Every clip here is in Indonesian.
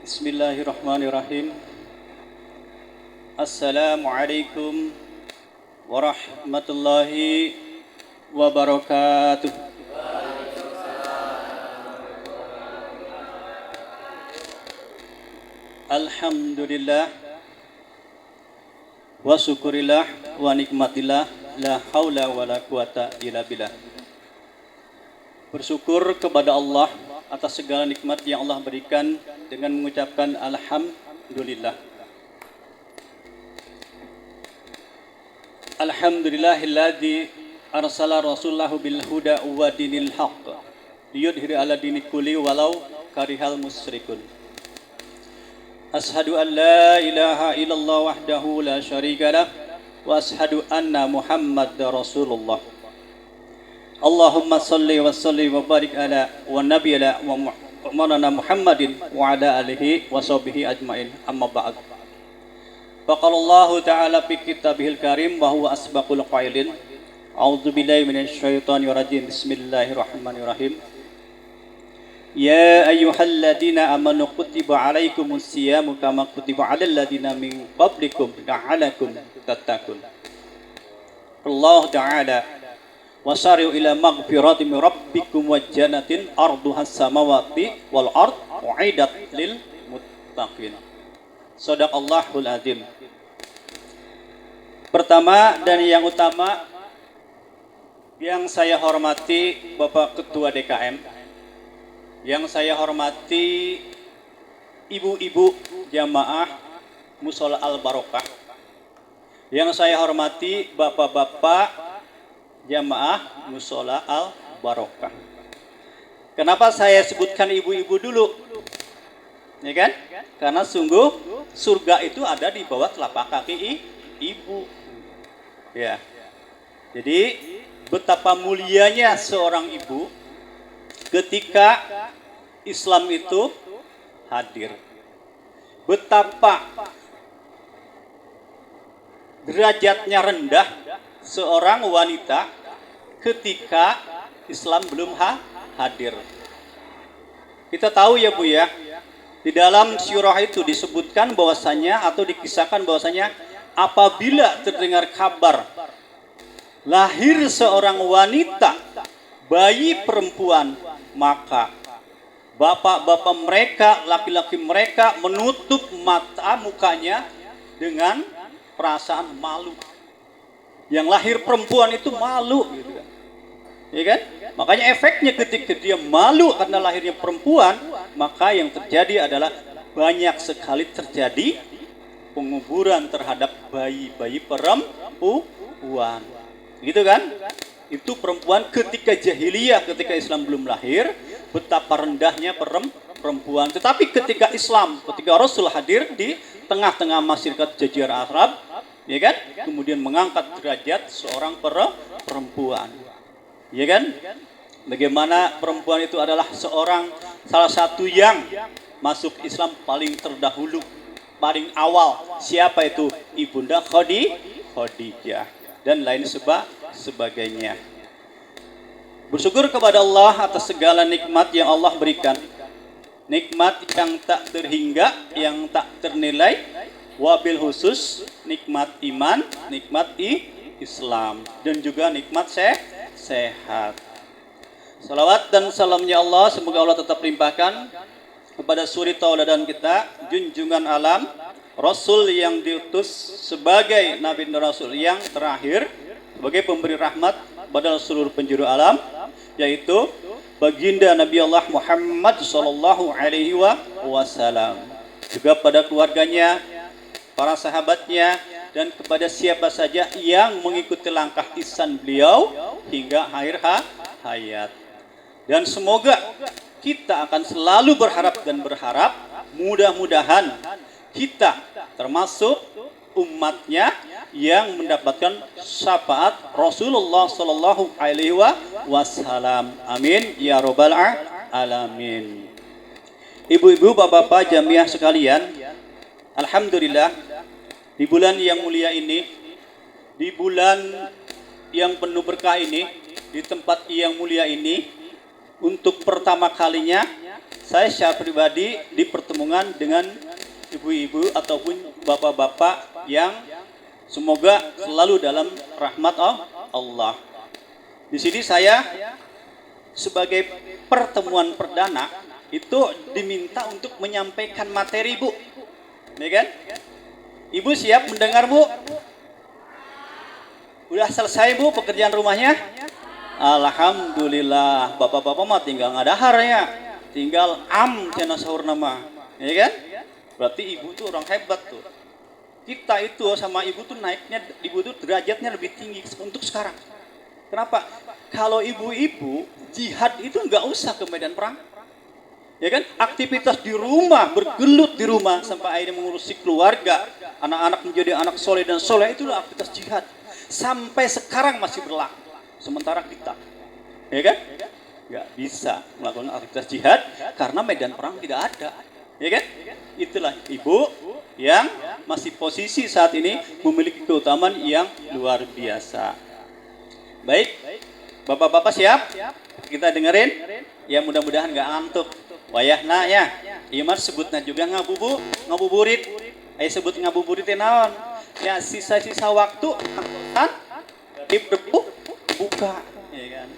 Bismillahirrahmanirrahim. Assalamualaikum warahmatullahi wabarakatuh. Alhamdulillah wa syukurillah wa nikmatillah la haula wa la quwata illa billah. Bersyukur kepada Allah atas segala nikmat yang Allah berikan dengan mengucapkan alhamdulillah. Alhamdulillahilladzi arsala rasulahu bil huda wa dinil haqq liyudhhira ala dini kulli walau karihal musyrikun. Ashhadu an la ilaha illallah wahdahu la syarikalah wa ashhadu anna Muhammadar Rasulullah. Allahumma salli wa sallim wa barik ala wa nabiyana wa maulana Muhammadin wa ala alihi wa sahbihi ajmain. Amma ba'd. Faqala Allah ta'ala fi kitabihil karim wa huwa asbaqul qailin. A'udzu billahi minasy syaithanir rajim. Bismillahirrahmanirrahim. Ya ayyuhalladzina amanu kutiba alaikumus siyamu kama kutiba alal ladzina min qablikum la'allakum tattaqun. Allah ta'ala wasari'u ila maghfirati min rabbikum wa jannatin arduhas samawati wal ard u'idat lil muttaqin. Shadaqallahul azim. Pertama dan yang utama yang saya hormati Bapak Ketua DKM, yang saya hormati ibu-ibu jamaah Mushola Al Barokah, yang saya hormati bapak-bapak jamaah Mushola Al Barokah. Kenapa saya sebutkan ibu-ibu dulu? Ya kan? Karena sungguh surga itu ada di bawah telapak kaki ibu. Ya. Jadi betapa mulianya seorang ibu ketika Islam itu hadir. Betapa derajatnya rendah seorang wanita ketika Islam belum hadir. Kita tahu ya Bu ya, di dalam syurah itu disebutkan bahwasanya atau dikisahkan bahwasanya apabila terdengar kabar lahir seorang wanita, bayi perempuan, maka bapak-bapak mereka, laki-laki mereka menutup mata mukanya dengan perasaan malu. Yang lahir perempuan itu malu gitu kan. Ya kan? Makanya efeknya ketika dia malu karena lahirnya perempuan, maka yang terjadi adalah banyak sekali terjadi penguburan terhadap bayi-bayi perempuan. Gitu kan? Itu perempuan ketika jahiliyah, ketika Islam belum lahir, betapa rendahnya perempuan. Tetapi ketika Islam, ketika Rasul hadir di tengah-tengah masyarakat Jazirah Arab, ya kan? Kemudian mengangkat derajat seorang perempuan. Ya kan? Bagaimana perempuan itu adalah salah satu yang masuk Islam paling terdahulu, paling awal. Siapa itu? Ibunda Khadijah dan lain sebagainya. Bersyukur kepada Allah atas segala nikmat yang Allah berikan. Nikmat yang tak terhingga, yang tak ternilai. Wabil khusus nikmat iman, nikmat Islam, dan juga nikmat sehat. Salawat dan salamnya Allah semoga Allah tetap limpahkan kepada suri tauladan kita, junjungan alam, Rasul yang diutus sebagai Nabi dan Rasul yang terakhir, sebagai pemberi rahmat pada seluruh penjuru alam, yaitu baginda Nabi Allah Muhammad sallallahu alaihi wasallam. Juga pada keluarganya, para sahabatnya, dan kepada siapa saja yang mengikuti langkah ihsan beliau hingga akhir hayat. Dan semoga kita akan selalu berharap dan berharap mudah-mudahan kita termasuk umatnya yang mendapatkan syafaat Rasulullah sallallahu alaihi wasallam. Amin ya rabbal alamin. Ibu-ibu, bapak-bapak jamiah sekalian, alhamdulillah di bulan yang mulia ini, di bulan yang penuh berkah ini, di tempat yang mulia ini, untuk pertama kalinya saya secara pribadi di pertemuan dengan ibu-ibu ataupun bapak-bapak yang semoga selalu dalam rahmat Allah. Di sini saya sebagai pertemuan perdana itu diminta untuk menyampaikan materi, Bu. Ya kan? Ibu siap mendengar, Bu? Udah selesai, Bu, pekerjaan rumahnya? Alhamdulillah. Bapak-bapak mah tinggal ngadahar ya. Tinggal cina sahur nama. Ya kan? Berarti ibu tuh orang hebat tuh. Kita itu sama ibu tuh naiknya, ibu tuh derajatnya lebih tinggi untuk sekarang. Kenapa? Kalau ibu-ibu jihad itu nggak usah ke medan perang, ya kan? Aktivitas di rumah, bergelut di rumah sampai akhirnya mengurusi keluarga, anak-anak menjadi anak soleh dan soleh, itulah aktivitas jihad. Sampai sekarang masih berlaku. Sementara kita, ya kan? Nggak bisa melakukan aktivitas jihad karena medan perang tidak ada, ya kan? Itulah ibu yang masih posisi saat ini memiliki keutamaan yang luar biasa. Baik, bapak-bapak siap? Kita dengerin. Ya mudah-mudahan nggak ngantuk. Wayahna ya. Iman sebutnya juga ngabuburit. Ayo sebut ngabuburit naon. Ya sisa-sisa waktu kan buka. Ya kan.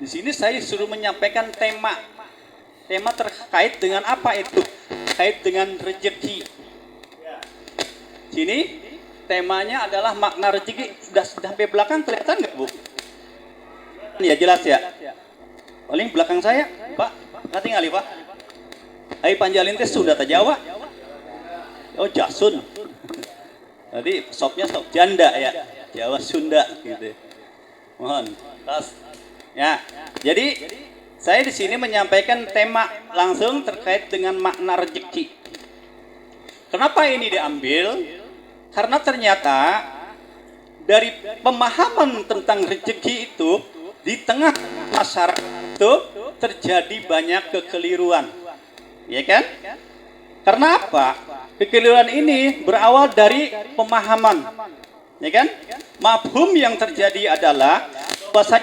Di sini saya suruh menyampaikan tema. Tema terkait dengan apa itu? Terkait dengan rezeki. Sini temanya adalah makna rezeki. Sudah sampai belakang kelihatan nggak, Bu? Ya jelas ya. Paling belakang saya, Pak. Nggak tinggal Pak. Hai panjalin teh sudah terjawa. Oh Jasun. Tadi sopnya sop janda ya. Jawa Sunda gitu. Mohon. Tas. Ya. Jadi saya di sini menyampaikan tema langsung terkait dengan makna rezeki. Kenapa ini diambil? Karena ternyata dari pemahaman tentang rezeki itu di tengah masyarakat itu terjadi banyak kekeliruan, ya kan? Karena apa? Kekeliruan ini berawal dari pemahaman, ya kan? Mafhum yang terjadi adalah bahwa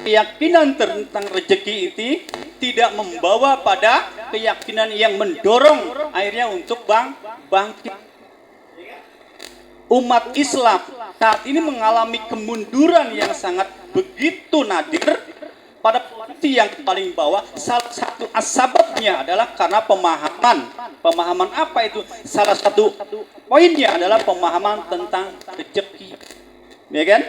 keyakinan tentang rezeki itu tidak membawa pada keyakinan yang mendorong akhirnya untuk bangkit. Umat Islam saat ini mengalami kemunduran yang sangat begitu nadir pada posisi yang paling bawah. Salah satu asbabnya adalah karena pemahaman. Pemahaman apa itu? Salah satu poinnya adalah pemahaman tentang rezeki. Ya kan?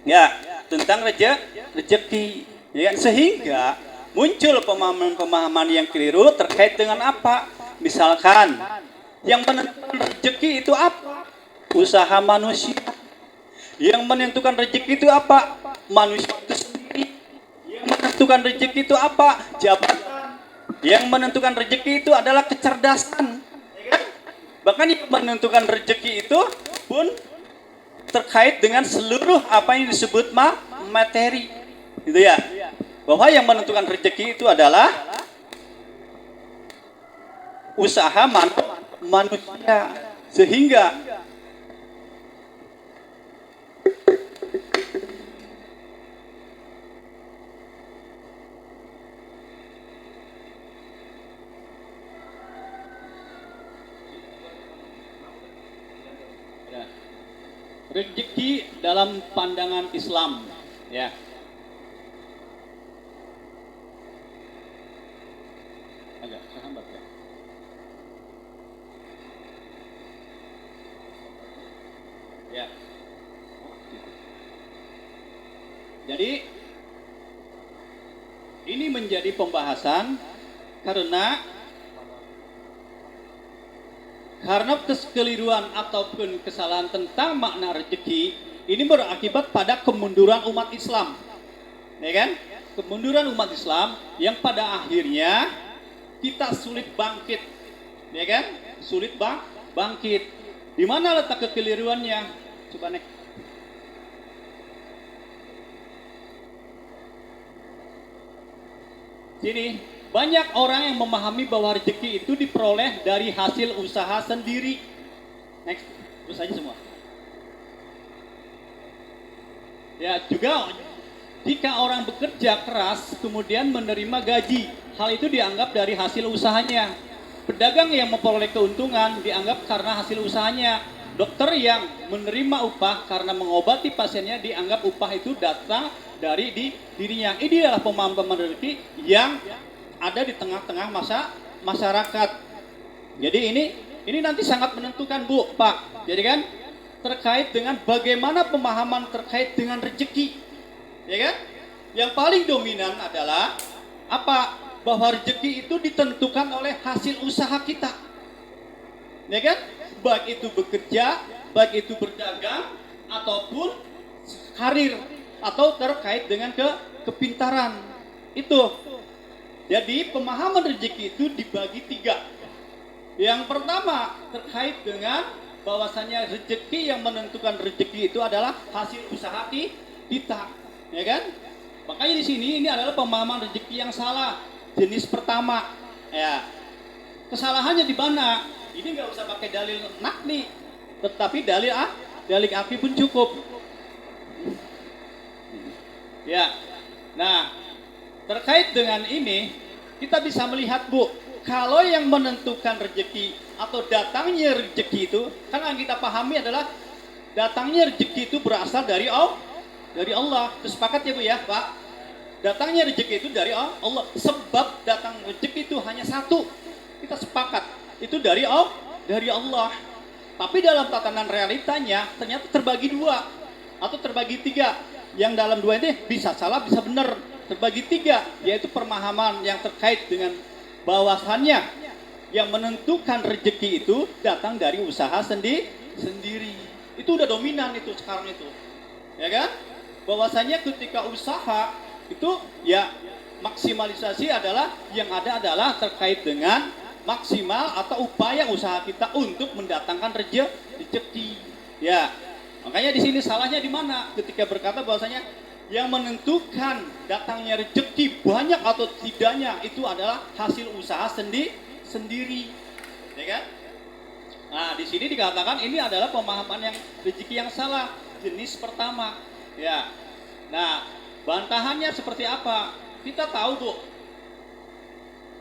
Ya, tentang rezeki. Ya kan? Sehingga muncul pemahaman-pemahaman yang keliru terkait dengan apa? Misalkan yang menentukan rezeki itu apa? Usaha manusia. Yang menentukan rezeki itu apa? Manusia itu sendiri. Yang menentukan rezeki itu apa? Jabatan. Yang menentukan rezeki itu adalah kecerdasan. Bahkan yang menentukan rezeki itu pun terkait dengan seluruh apa yang disebut materi. Gitu ya. Bahwa yang menentukan rezeki itu adalah usaha manusia. Sehingga rezeki dalam pandangan Islam, ya. Agak terhambat ya. Ya. Jadi ini menjadi pembahasan karena kekeliruan ataupun kesalahan tentang makna rezeki ini berakibat pada kemunduran umat Islam, ya kan? Kemunduran umat Islam yang pada akhirnya kita sulit bangkit, ya kan? Sulit bangkit. Di mana letak kekeliruannya? Coba nek. Sini. Banyak orang yang memahami bahwa rezeki itu diperoleh dari hasil usaha sendiri. Next, terus aja semua. Ya, juga jika orang bekerja keras kemudian menerima gaji, hal itu dianggap dari hasil usahanya. Pedagang yang memperoleh keuntungan dianggap karena hasil usahanya. Dokter yang menerima upah karena mengobati pasiennya dianggap upah itu datang dari dirinya. Ini adalah pemahaman rezeki yang ada di tengah-tengah masyarakat. Jadi ini nanti sangat menentukan Bu, Pak. Jadi kan terkait dengan bagaimana pemahaman terkait dengan rezeki. Ya kan? Yang paling dominan adalah apa? Bahwa rezeki itu ditentukan oleh hasil usaha kita. Ya kan? Baik itu bekerja, baik itu berdagang, ataupun karir, atau terkait dengan kepintaran. Itu. Jadi pemahaman rezeki itu dibagi 3. Yang pertama terkait dengan bahwasanya rezeki, yang menentukan rezeki itu adalah hasil usaha kita, ya kan? Makanya di sini ini adalah pemahaman rezeki yang salah, jenis pertama. Ya, kesalahannya di mana? Ini nggak usah pakai dalil nakli, tetapi dalil akli pun cukup. Ya, nah terkait dengan ini kita bisa melihat Bu, kalau yang menentukan rezeki atau datangnya rezeki itu, kan yang kita pahami adalah datangnya rezeki itu berasal dari Allah. Sepakat ya Bu ya, Pak? Datangnya rezeki itu dari Allah. Sebab datang rezeki itu hanya satu. Kita sepakat. Itu dari Allah. Tapi dalam tatanan realitanya ternyata terbagi 2 atau terbagi 3. Yang dalam 2 ini bisa salah, bisa benar. Terbagi 3, yaitu pemahaman yang terkait dengan bahwasannya yang menentukan rezeki itu datang dari usaha sendiri. Itu udah dominan itu sekarang itu. Ya kan? Bahwasanya ketika usaha itu ya maksimalisasi adalah yang ada adalah terkait dengan maksimal atau upaya usaha kita untuk mendatangkan rezeki. Ya. Makanya di sini salahnya di mana? Ketika berkata bahwasanya yang menentukan datangnya rezeki banyak atau tidaknya itu adalah hasil usaha sendiri. Ya kan? Nah, di sini dikatakan ini adalah pemahaman yang rezeki yang salah, jenis pertama. Ya. Nah, bantahannya seperti apa? Kita tahu, Bu.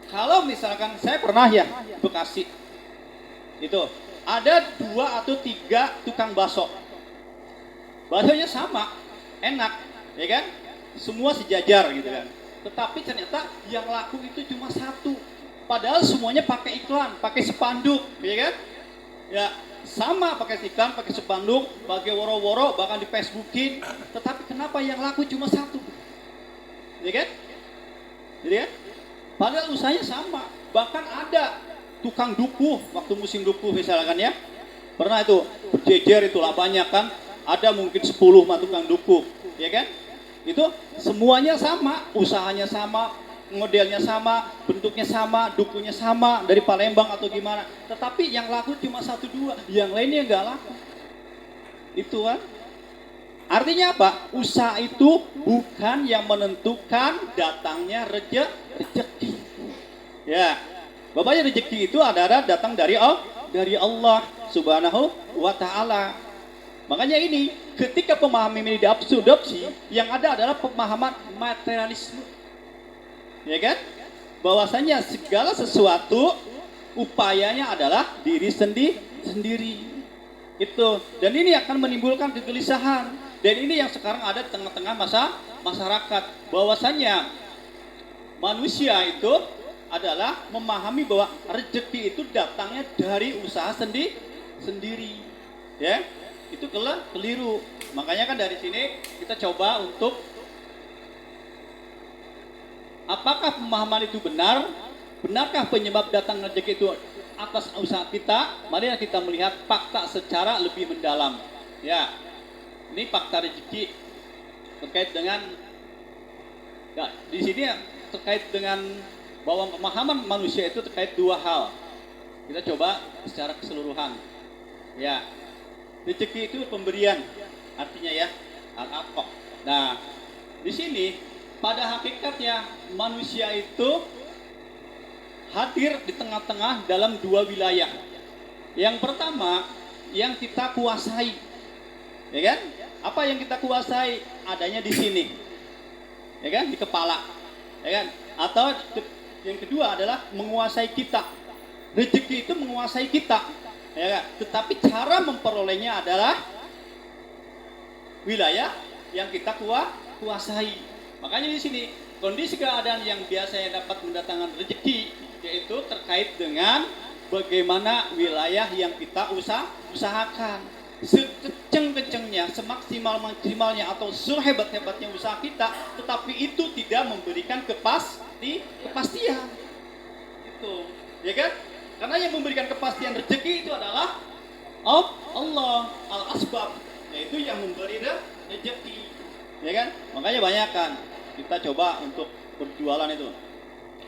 Kalau misalkan saya pernah ya Bekasi, itu ada 2 atau 3 tukang bakso. Baksonya sama, enak, ya kan? Semua sejajar gitu kan. Tetapi ternyata yang laku itu cuma 1. Padahal semuanya pakai iklan, pakai spanduk, ya kan? Ya, sama pakai iklan, pakai spanduk, pakai woro-woro, bahkan di Facebookin. Tetapi kenapa yang laku cuma 1? Ya kan? Jadi kan? Padahal usahanya sama. Bahkan ada tukang dukuh waktu musim dukuh misalkan ya. Pernah itu berjejer itulah banyak kan. Ada mungkin 10 tukang dukuh, ya kan? Itu semuanya sama, usahanya sama, modelnya sama, bentuknya sama, dukuhnya sama dari Palembang atau gimana. Tetapi yang laku cuma 1-2, yang lainnya nggak laku. Itu kan? Artinya apa? Usaha itu bukan yang menentukan datangnya rezeki. Ya, bapaknya rezeki itu adalah datang dari Allah Subhanahu wa Ta'ala. Makanya ini, ketika pemahaman ini diadopsi, yang ada adalah pemahaman materialisme. Ya kan? Bahwasanya segala sesuatu upayanya adalah diri sendiri. Itu. Dan ini akan menimbulkan kegelisahan. Dan ini yang sekarang ada di tengah-tengah masyarakat. Bahwasanya manusia itu adalah memahami bahwa rezeki itu datangnya dari usaha sendiri. Ya, itu keliru. Makanya kan dari sini kita coba untuk apakah pemahaman itu benar? Benarkah penyebab datang rezeki itu atas usaha kita? Mari kita melihat fakta secara lebih mendalam. Ya, ini fakta rezeki terkait dengan ya, di sini terkait dengan bahwa pemahaman manusia itu terkait 2 hal. Kita coba secara keseluruhan. Ya, rezeki itu pemberian, artinya ya al-atok. Nah, di sini pada hakikatnya manusia itu hadir di tengah-tengah dalam 2 wilayah. Yang pertama yang kita kuasai, ya kan? Apa yang kita kuasai adanya di sini, ya kan? Di kepala, ya kan? Atau Yang kedua adalah menguasai kita. Rezeki itu menguasai kita, ya kan? Tetapi cara memperolehnya adalah wilayah yang kita kuasai. Makanya di sini kondisi keadaan yang biasanya dapat mendatangkan rezeki yaitu terkait dengan bagaimana wilayah yang kita usahakan. Sekeceng-kecengnya, semaksimal-maksimalnya atau sehebat-hebatnya usaha kita, tetapi itu tidak memberikan kepastian. Itu, ya kan? Karena yang memberikan kepastian rezeki itu adalah Allah al-asbab, yaitu yang memberi rezeki, ya kan? Makanya banyak kan kita coba untuk berjualan itu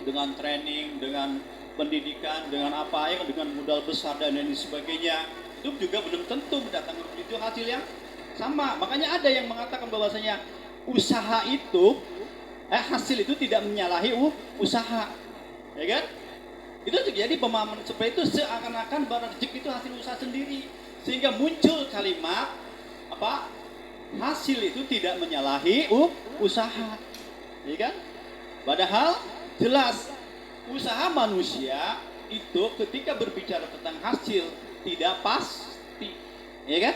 dengan training, dengan pendidikan, dengan apa ya, dengan modal besar dan lain sebagainya. Itu juga belum tentu mendatangkan itu hasil yang sama. Makanya ada yang mengatakan bahwasanya usaha itu hasil itu tidak menyalahi usaha, ya kan? Itu terjadi pemahaman seperti itu, seakan-akan barang rezeki itu hasil usaha sendiri, sehingga muncul kalimat apa? Hasil itu tidak menyalahi usaha, ya kan? Padahal jelas usaha manusia itu ketika berbicara tentang hasil tidak pasti, ya kan?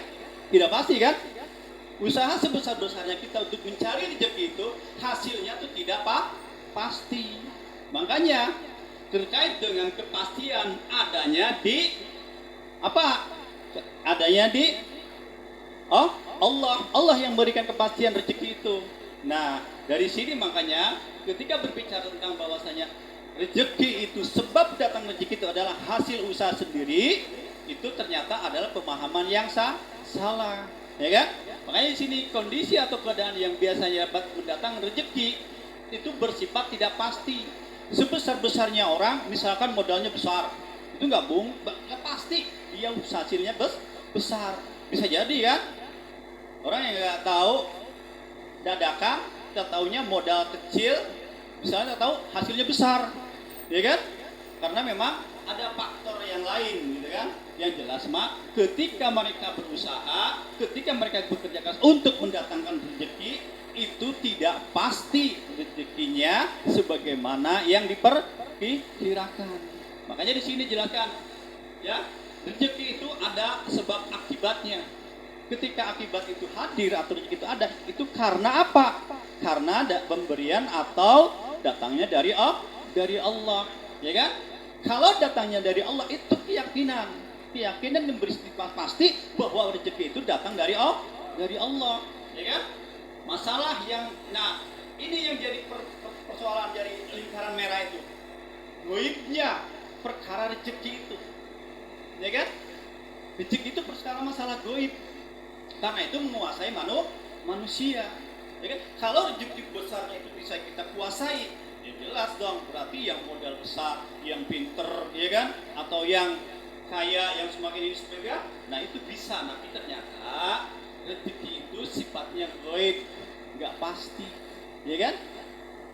Tidak pasti kan? Usaha sebesar-besarnya kita untuk mencari rezeki itu hasilnya itu tidak pasti. Makanya terkait dengan kepastian adanya di apa? Adanya di Allah yang memberikan kepastian rezeki itu. Nah, dari sini makanya ketika berbicara tentang bahwasanya rezeki itu, sebab datang rezeki itu adalah hasil usaha sendiri, itu ternyata adalah pemahaman yang salah, ya kan? Makanya di sini kondisi atau keadaan yang biasanya dapat mendatang rezeki itu bersifat tidak pasti. Sebesar-besarnya orang, misalkan modalnya besar, itu nggak pasti dia hasilnya besar. Bisa jadi kan? Orang yang nggak tahu dadakan, kita taunya modal kecil, misalnya tahu hasilnya besar, ya kan? Karena memang ada faktor yang lain, gitu kan? Yang jelas ketika mereka berusaha, ketika mereka bekerja keras untuk mendatangkan rezeki, itu tidak pasti rezekinya sebagaimana yang diperkirakan. Makanya di sini jelaskan, ya, rezeki itu ada sebab akibatnya. Ketika akibat itu hadir atau rezeki itu ada, itu karena apa? Karena ada pemberian atau datangnya dari Allah, ya kan? Kalau datangnya dari Allah itu keyakinan yang bersifat pasti bahwa rezeki itu datang dari Allah, ya kan? Masalah yang, nah ini yang jadi persoalan dari lingkaran merah itu, goibnya perkara rezeki itu, ya kan? Rezeki itu perkara masalah goib, karena itu menguasai manusia, ya kan? Kalau rezeki besarnya itu bisa kita kuasai, ya jelas dong, berarti yang modal besar, yang pinter, ya kan? Atau yang kaya, yang semakin ini sebagainya, nah itu bisa. Tapi ternyata rezeki itu sifatnya goib, nggak pasti, ya kan?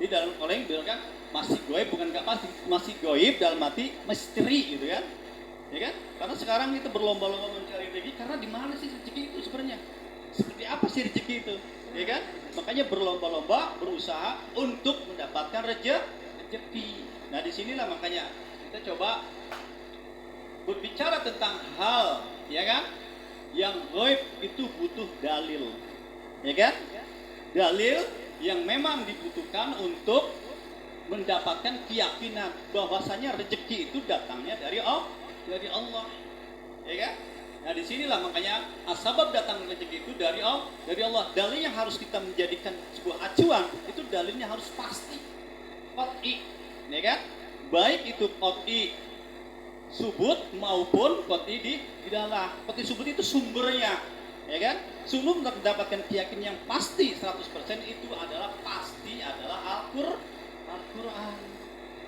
Di dalam orang bilang kan masih goib, bukan nggak pasti, masih goib dalam arti misteri, gitu kan? Ya kan? Karena sekarang kita berlomba-lomba mencari rezeki, karena di mana sih rezeki itu sebenarnya? Seperti apa sih rezeki itu? Ya kan? Makanya berlomba-lomba berusaha untuk mendapatkan rezeki. Nah, disinilah makanya kita coba berbicara tentang hal, ya kan, yang goib itu butuh dalil, ya kan? Dalil yang memang dibutuhkan untuk mendapatkan keyakinan bahwasanya rezeki itu datangnya dari Allah, ya kan? Nah, disinilah makanya asbab datang rezeki itu dari Allah. Dalil yang harus kita menjadikan sebuah acuan itu dalilnya harus pasti, qat'i, ya kan? Baik itu qat'i subut maupun qat'i didalah. Qat'i subut itu sumbernya, ya kan? Sumber untuk mendapatkan keyakinan yang pasti 100% itu adalah pasti adalah Al-Quran,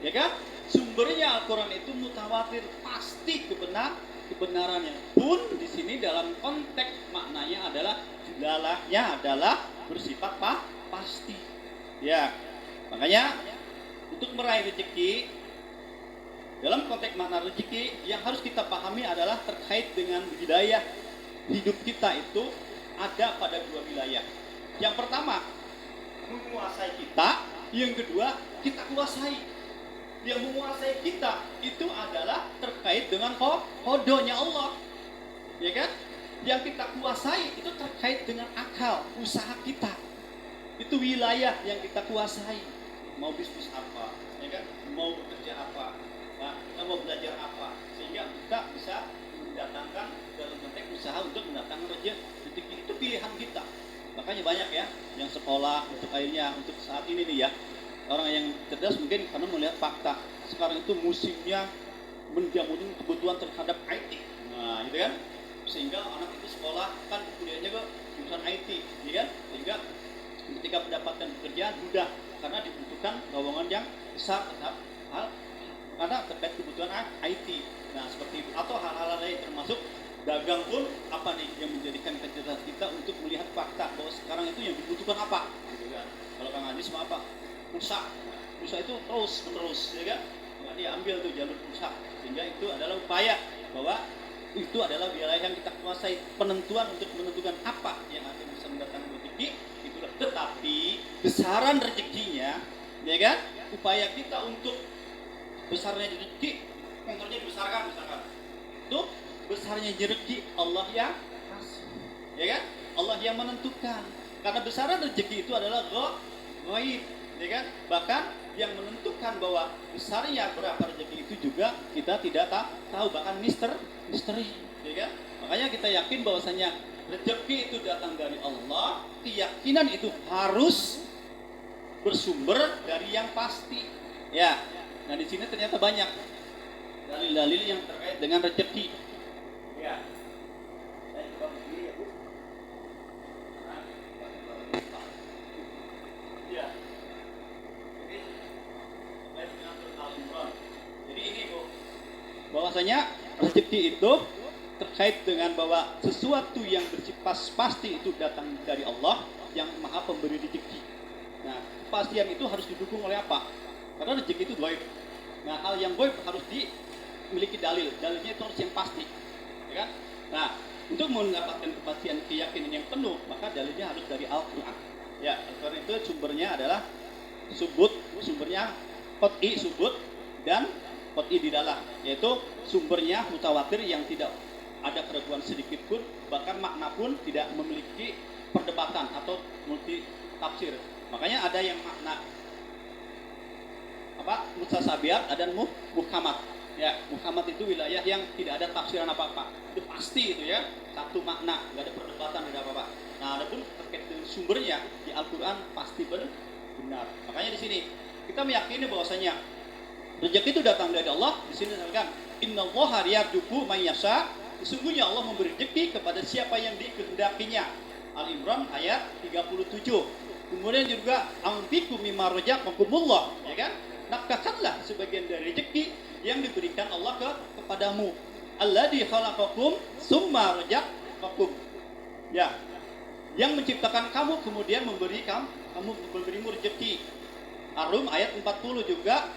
ya kan? Sumbernya Al-Quran itu mutawatir, pasti kebenarannya. Pun di sini dalam konteks maknanya adalah dilalahnya adalah bersifat pasti. Ya, makanya untuk meraih rezeki, dalam konteks makna rezeki yang harus kita pahami adalah terkait dengan wilayah hidup kita itu ada pada dua wilayah. Yang pertama menguasai kita, yang kedua kita kuasai. yang menguasai kita itu adalah terkait dengan kodonya Allah, ya kan? Yang kita kuasai itu terkait dengan akal, usaha kita. Itu wilayah yang kita kuasai. Mau bisnis apa, ya kan? Mau bekerja apa, nah, kita mau belajar apa, sehingga kita bisa mendatangkan dalam konteks usaha untuk mendatangkan rezeki. Itu pilihan kita. Makanya banyak ya yang sekolah untuk akhirnya untuk saat ini nih ya, orang yang cerdas mungkin karena melihat fakta sekarang itu musimnya menjamin kebutuhan terhadap IT. Nah, gitu kan? Sehingga anak itu sekolah kan kuliahnya ke jurusan IT, ya kan? Sehingga ketika mendapatkan pekerjaan mudah karena dibutuhkan lowongan yang besar terhadap hal karena terkait kebutuhan IT. Nah, seperti itu atau hal-hal lain termasuk dagang pun apa nih yang menjadikan kecerdasan kita untuk melihat fakta bahwa sekarang itu yang dibutuhkan apa, gitu kan? Kalau Kang Adi sama apa? Pulsa itu terus menerus, ya kan? Nah, dia ambil tuh jalur pulsa, sehingga itu adalah upaya bahwa itu adalah wilayah yang kita kuasai, penentuan untuk menentukan apa yang akan bisa mendatangkan rezeki itulah. Tetapi besaran rezekinya, ya kan? Upaya kita untuk besarnya rezeki, kontornya dibesarkan, misalkan. Itu besarnya rezeki Allah yang kasih, ya kan? Allah yang menentukan. Karena besaran rezeki itu adalah ghaib, ya kan? Bahkan yang menentukan bahwa besarnya berapa rezeki itu juga kita tidak tahu, bahkan misteri, ya kan? Makanya kita yakin bahwasanya rezeki itu datang dari Allah. Keyakinan itu harus bersumber dari yang pasti, ya. Nah, di sini ternyata banyak dalil-dalil yang terkait dengan rezeki. Ya. Saya coba berdiri ya, Bu. Nah, ya. Jadi ini, Bu, bahwasanya rezeki itu terkait dengan bahwa sesuatu yang bersifat pasti itu datang dari Allah yang Maha Pemberi rezeki. Nah, kepastian itu harus didukung oleh apa? Karena rezeki itu gaib. Nah, hal yang gaib harus dimiliki dalil. Dalilnya itu harus yang pasti, ya kan? Nah, untuk mendapatkan kepastian keyakinan yang penuh, maka dalilnya harus dari Al-Quran. Ya, Al-Quran itu sumbernya adalah sumbernya qat'i subut dan qat'i di dalam, yaitu sumbernya mutawatir yang tidak ada keraguan sedikit pun, bahkan makna pun tidak memiliki perdebatan atau multi tafsir. Makanya ada yang makna mutasabiyat, ada muhkamat. Ya, muhkamat itu wilayah yang tidak ada tafsiran apa-apa. Itu pasti itu ya, satu makna, nggak ada perdebatan, tidak apa-apa. Nah, adapun terkait dengan sumbernya di Al-Qur'an pasti benar. Makanya di sini kita meyakini bahwasanya rezeki itu datang dari Allah. Di sini dikatakan innallaha yarzuqu may yasha. Sesungguhnya Allah memberi rezeki kepada siapa yang dikehendakinya. Al-Imran ayat 37. Kemudian juga anfiqu mimma razaqakumullah, ya kan? Nafkahkanlah sebagian dari rezeki yang diberikan Allah kepadamu. Alladzi khalaqakum tsumma razaqakum. Ya, yang menciptakan kamu kemudian memberimu rezeki. Ar-Rum ayat 40 juga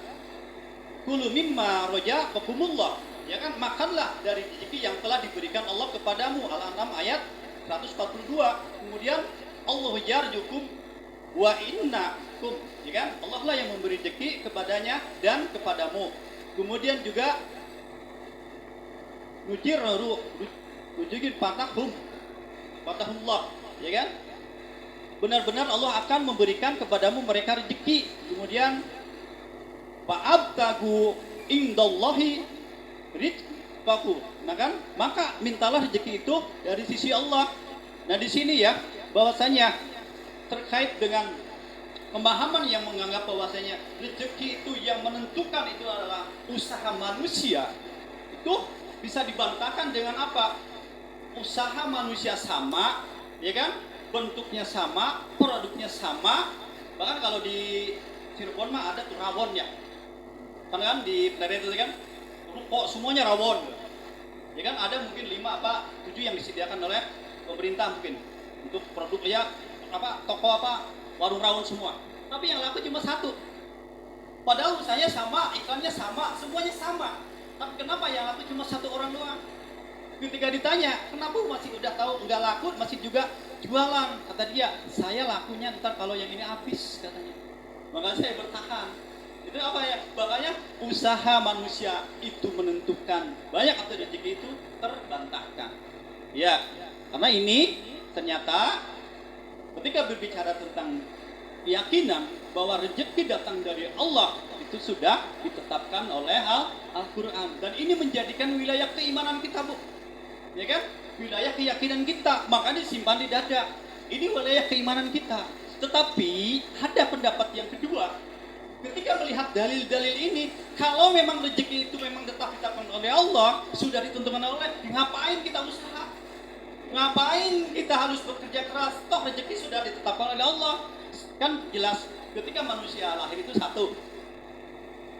kulu mimma razaqakumullah, ya kan? Makanlah dari rezeki yang telah diberikan Allah kepadamu. Al-An'am ayat 142. Kemudian Allah yarzuqum wa innakum, ya kan? Allah lah yang memberi rezeki kepadanya dan kepadamu. Kemudian juga nujir patahullah, ya kan? Benar-benar Allah akan memberikan kepadamu mereka rezeki. Kemudian fa'abtagu indallahi rizqaku. Nah kan, maka mintalah rezeki itu dari sisi Allah. Nah di sini ya, bahwasanya terkait dengan pemahaman yang menganggap bahwasanya rezeki itu yang menentukan itu adalah usaha manusia, itu bisa dibantahkan dengan apa? Usaha manusia sama, ya kan? Bentuknya sama, produknya sama. Bahkan kalau di Cirebon mah ada tuh rawon ya. Karena kan di Pleret itu kan kok semuanya rawon. Ya kan ada mungkin 5 apa 7 yang disediakan oleh pemerintah mungkin untuk produk ya toko warung rawon semua. Tapi yang laku cuma 1. Padahal usahanya sama, iklannya sama, semuanya sama. Tapi kenapa yang laku cuma 1 orang doang? Ketika ditanya, kenapa masih udah tahu nggak laku masih juga jualan? Kata dia, saya lakunya ntar kalau yang ini habis katanya. Maka saya bertahan. Itu apa ya? Makanya usaha manusia itu menentukan banyak atau rezeki itu terbantahkan. Ya, karena ini ternyata ketika berbicara tentang keyakinan bahwa rezeki datang dari Allah itu sudah ditetapkan oleh Al-Quran, dan ini menjadikan wilayah keimanan kita, Bu, ya kan? Wilayah keyakinan kita, makanya disimpan di dada. Ini wilayah keimanan kita. Tetapi ada pendapat yang kedua, ketika melihat dalil-dalil ini, kalau memang rezeki itu memang ditetapkan oleh Allah, sudah ditentukan oleh, ngapain kita usaha? Ngapain kita harus bekerja keras? Toh rezeki sudah ditetapkan oleh Allah. Kan jelas ketika manusia lahir itu satu,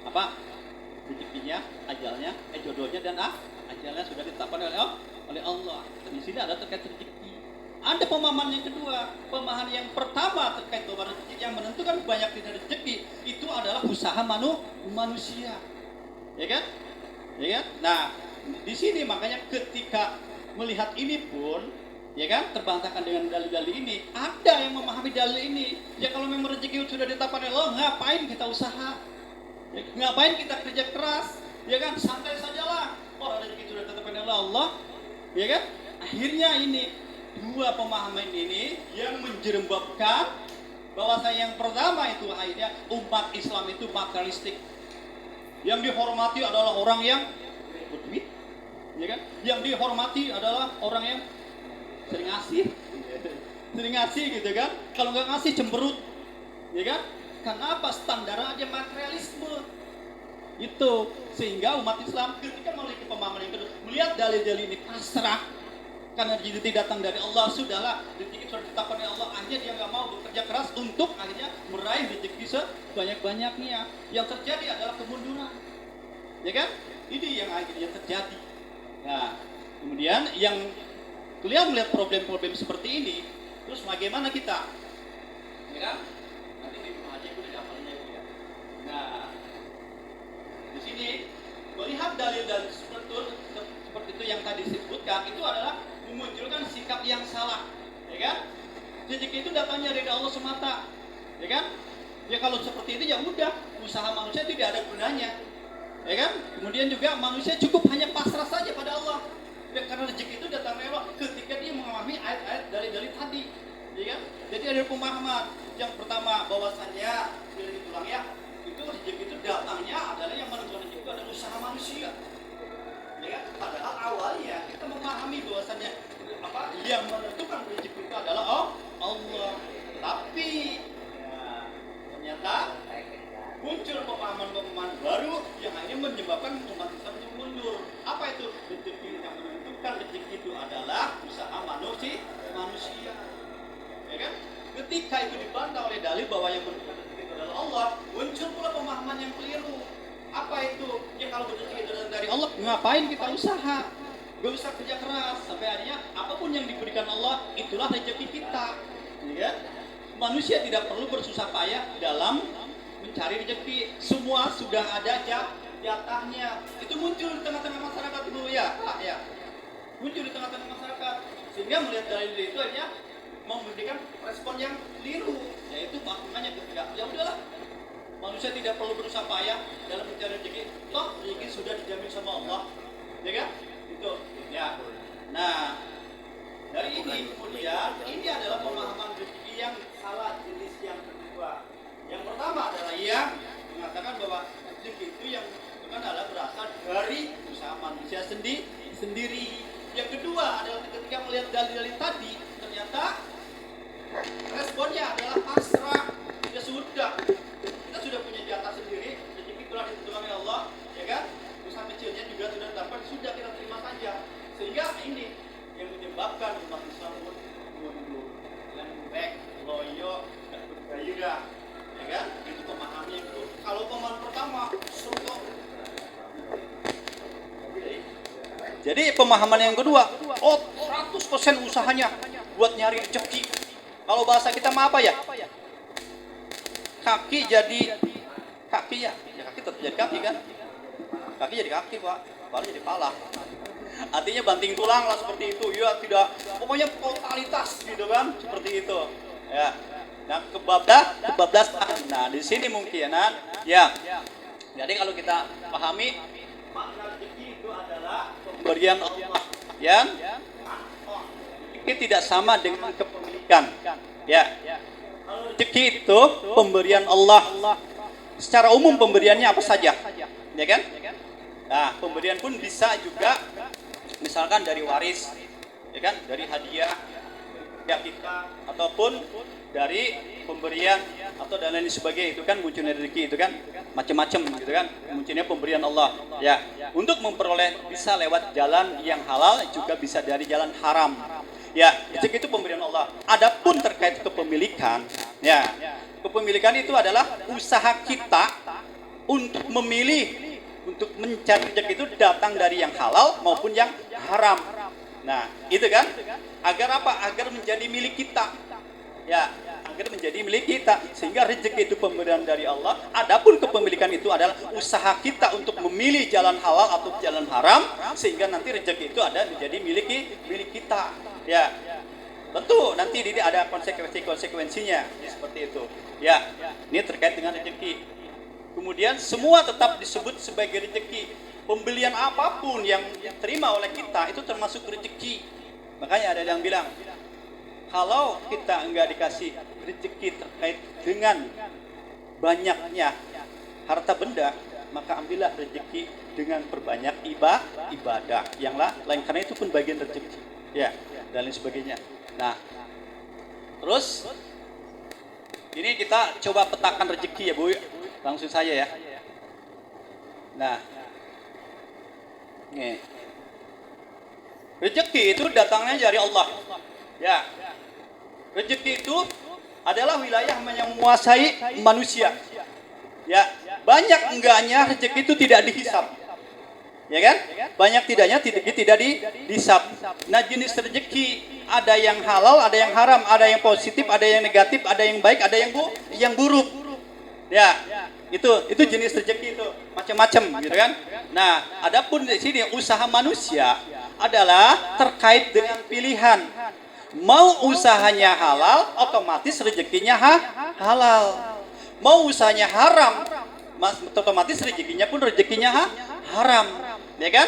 apa? Rezekinya, ajalnya, jodohnya dan ajalnya sudah ditetapkan oleh Allah. Dan di sini ada terkait rezeki. Ada pemahaman yang kedua. Pemahaman yang pertama terkait bahwa rezeki yang menentukan banyak tidak rezeki itu adalah usaha manusia. Ya kan? Ya kan? Nah, di sini makanya ketika melihat ini pun, ya kan, terbantahkan dengan dalil-dalil ini. Ada yang memahami dalil ini. Ya kalau memang rezeki sudah ditetapkan oleh Allah, ngapain kita usaha? Ya, ngapain kita kerja keras? Ya kan, santai sajalah. Orang rezeki sudah ditetapkan oleh Allah. Ya kan? Akhirnya ini dua pemahaman ini yang menjerembabkan bahwa yang pertama itu akhirnya umat Islam itu materialistik. Yang dihormati adalah orang yang berduit. Ya kan? Yang dihormati adalah orang yang sering ngasih gitu kan. Kalau nggak ngasih cemberut, ya kan? Karena apa? Standar aja materialisme itu, sehingga umat Islam ketika memiliki pemahaman yang kedua, melihat dalil-dalil ini pasrah karena rezeki datang dari Allah, sudahlah rezeki sudah ditetapkan oleh Allah, akhirnya dia nggak mau bekerja keras untuk akhirnya meraih rezeki sebanyak-banyaknya. Yang terjadi adalah kemunduran, ya kan? Ini yang akhirnya terjadi. Nah, kemudian yang kalian melihat problem-problem seperti ini, terus bagaimana kita? Ya kan? Nanti di rumah aja udah dapatnya ya. Nah, di sini melihat dalil-dalil seperti itu yang tadi disebutkan, itu adalah memunculkan sikap yang salah, ya kan? Rezeki itu datangnya dari Allah semata, ya kan? Ya kalau seperti itu ya udah, usaha manusia tidak ada gunanya. Ya kan? Kemudian juga manusia cukup hanya pasrah saja pada Allah. Ya, karena rezeki itu datang dari Allah ketika dia memahami ayat-ayat dalil-dalil tadi. Ya kan? Jadi ada pemahaman yang pertama bahwasannya dari tulang ya, itu rezeki itu datangnya adalah yang menentukan rezeki itu adalah usaha manusia. Ya kan? Padahal awalnya kita memahami bahwasannya apa yang menentukan rezeki itu adalah Allah. Tapi ya, ternyata muncul pemahaman-pemahaman baru yang akhirnya menyebabkan umat Islam itu mundur. Apa itu? Rezeki yang menentukan rezeki itu adalah usaha manusia. Ya kan? Ketika itu dibantah oleh dalil bahwa yang menentukan rezeki itu adalah Allah, muncul pula pemahaman yang keliru. Apa itu? Ya kalau rezeki itu dari Allah, ngapain kita usaha? Gak usah kerja keras. Sampai akhirnya apapun yang diberikan Allah, itulah rezeki kita. Ya kan? Manusia tidak perlu bersusah payah dalam mencari rezeki, semua sudah ada jatahnya. Itu muncul di tengah-tengah masyarakat dulu ya, Pak ya. Muncul di tengah-tengah masyarakat, sehingga melihat dalil itu aja memberikan respon yang keliru, yaitu maknanya ketika ya udahlah, manusia tidak perlu berusaha payah dalam mencari rezeki, toh rezeki sudah dijamin sama Allah, ya kan? Itu ya. Nah, dari ini kemudian ini adalah pemahaman rezeki yang salah, jenis yang kedua. Yang pertama adalah yang mengatakan bahwa rezeki itu yang adalah berasal dari usaha manusia sendiri. Yang kedua adalah ketika melihat dalil-dalil tadi, ternyata responnya adalah pasrah. Ya sudah, kita sudah punya jatah sendiri, rezeki telah ditentukan oleh Allah, ya kan? Usaha kecilnya juga sudah dapat, sudah kita terima saja. Sehingga ini yang menyebabkan umat Islam mundur, lembek, loyo, dan bergairah. Ya kan? Itu pemahamannya itu. Kalau pemahaman pertama, jadi pemahaman yang kedua, 100% usahanya buat nyari rezeki. Kalau bahasa kita mah apa ya? Kaki jadi kaki ya kaki tetap jadi kaki kan? Kaki jadi kaki Pak, kepala jadi kepala. Artinya banting tulang lah seperti itu. Ya tidak, pokoknya totalitas gitu kan, seperti itu. Ya. Nah, kebablas. Nah, di sini mungkin ya Jadi kalau kita pahami makna rezeki itu adalah pemberian Allah yang rezeki tidak sama dengan kepemilikan. Ya. Kalau rezeki itu pemberian Allah. Secara umum pemberiannya apa saja, ya kan? Nah, pemberian pun bisa juga misalkan dari waris, ya kan? Dari hadiah ya kita, ataupun dari pemberian atau dan lain sebagainya, itu kan munculnya rezeki, itu kan macam-macam gitu kan, munculnya pemberian Allah ya. Untuk memperoleh bisa lewat jalan yang halal, juga bisa dari jalan haram ya. Rezeki itu pemberian Allah. Adapun terkait kepemilikan ya, kepemilikan itu adalah usaha kita untuk memilih, untuk mencari rezeki itu datang dari yang halal maupun yang haram. Nah, itu kan agar apa? Agar menjadi milik kita. Ya, agar menjadi milik kita, sehingga rezeki itu pemberian dari Allah. Adapun kepemilikan itu adalah usaha kita untuk memilih jalan halal atau jalan haram, sehingga nanti rezeki itu ada menjadi milik kita. Ya, tentu nanti ini ada konsekuensinya seperti itu. Ya, ini terkait dengan rezeki. Kemudian semua tetap disebut sebagai rezeki. Pembelian apapun yang diterima oleh kita itu termasuk rezeki. Makanya ada yang bilang, kalau kita enggak dikasih rezeki terkait dengan banyaknya harta benda, maka ambillah rezeki dengan perbanyak ibadah yang lain, karena itu pun bagian rezeki. Ya, dan lain sebagainya. Nah, terus ini kita coba petakan rezeki ya Bu, langsung saja ya. Nah, nih, rezeki itu datangnya dari Allah. Ya, rezeki itu adalah wilayah yang menguasai manusia. Ya, banyak enggaknya rezeki itu tidak dihisap. Ya kan? Banyak tidaknya tidak dihisap. Nah, jenis rezeki ada yang halal, ada yang haram, ada yang positif, ada yang negatif, ada yang baik, ada yang buruk. Ya, itu jenis rezeki itu macam-macam gitu kan. Nah, adapun di sini usaha manusia adalah terkait dengan pilihan. Mau usahanya halal, otomatis rezekinya halal. Mau usahanya haram, otomatis rezekinya pun haram, ya kan?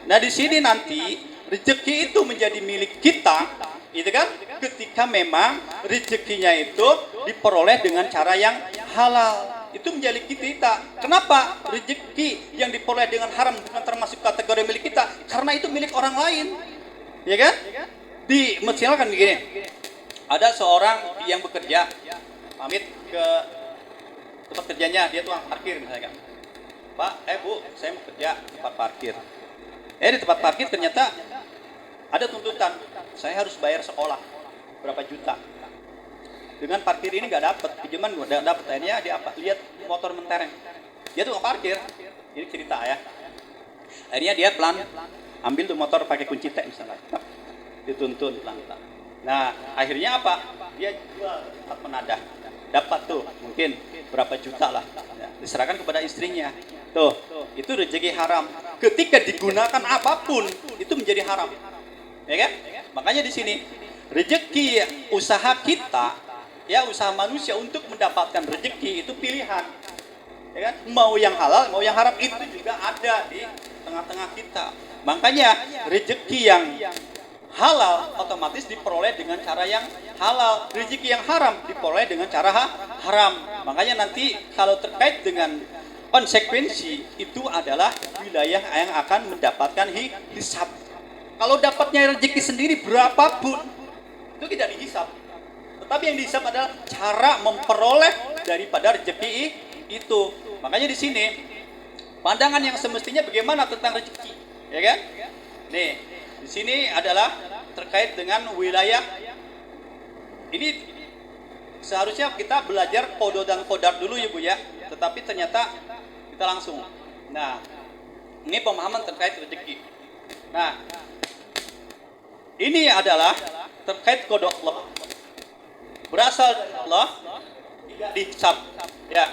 Nah, di sini nanti rezeki itu menjadi milik kita, itu kan? Ketika memang rezekinya itu diperoleh dengan cara yang halal, itu menjadi kita. Kenapa? Rezeki yang diperoleh dengan haram bukan termasuk kategori milik kita, karena itu milik orang lain, ya kan? Misalkan begini, ada seorang yang bekerja, pamit ke tempat kerjanya, dia tukang parkir misalkan. Pak, Bu, saya mau kerja tempat parkir. Di tempat parkir ternyata ada tuntutan, saya harus bayar sekolah berapa juta. Dengan parkir ini nggak dapat, pinjaman nggak dapat. Akhirnya dia lihat motor mentereng. Dia tukang parkir, ini cerita ya. Akhirnya dia ambil tuh motor pakai kunci T misalnya. Dituntun pelan-pelan. Nah, akhirnya apa? Dia jual tempat penadah. Dapat tuh mungkin berapa juta lah. Ya, diserahkan kepada istrinya. Tuh, itu rezeki haram. Ketika digunakan apapun, itu menjadi haram. Ya kan? Makanya di sini rezeki usaha kita, ya usaha manusia untuk mendapatkan rezeki itu pilihan. Ya kan? Mau yang halal, mau yang haram, itu juga ada di tengah-tengah kita. Makanya rezeki yang halal otomatis diperoleh dengan cara yang halal, rezeki yang haram diperoleh dengan cara haram. Makanya nanti kalau terkait dengan konsekuensi, itu adalah wilayah yang akan mendapatkan hisab. Kalau dapatnya rezeki sendiri berapapun, itu tidak dihisab. Tetapi yang dihisab adalah cara memperoleh daripada rezeki itu. Makanya di sini pandangan yang semestinya bagaimana tentang rezeki, ya kan? Nih, di sini adalah terkait dengan wilayah. Ini seharusnya kita belajar kodo dan kodar dulu ya Bu ya. Tetapi ternyata kita langsung. Nah, ini pemahaman terkait rezeki. Nah, ini adalah terkait kodo Allah. Berasal dari Allah, tidak dihisab. Ya.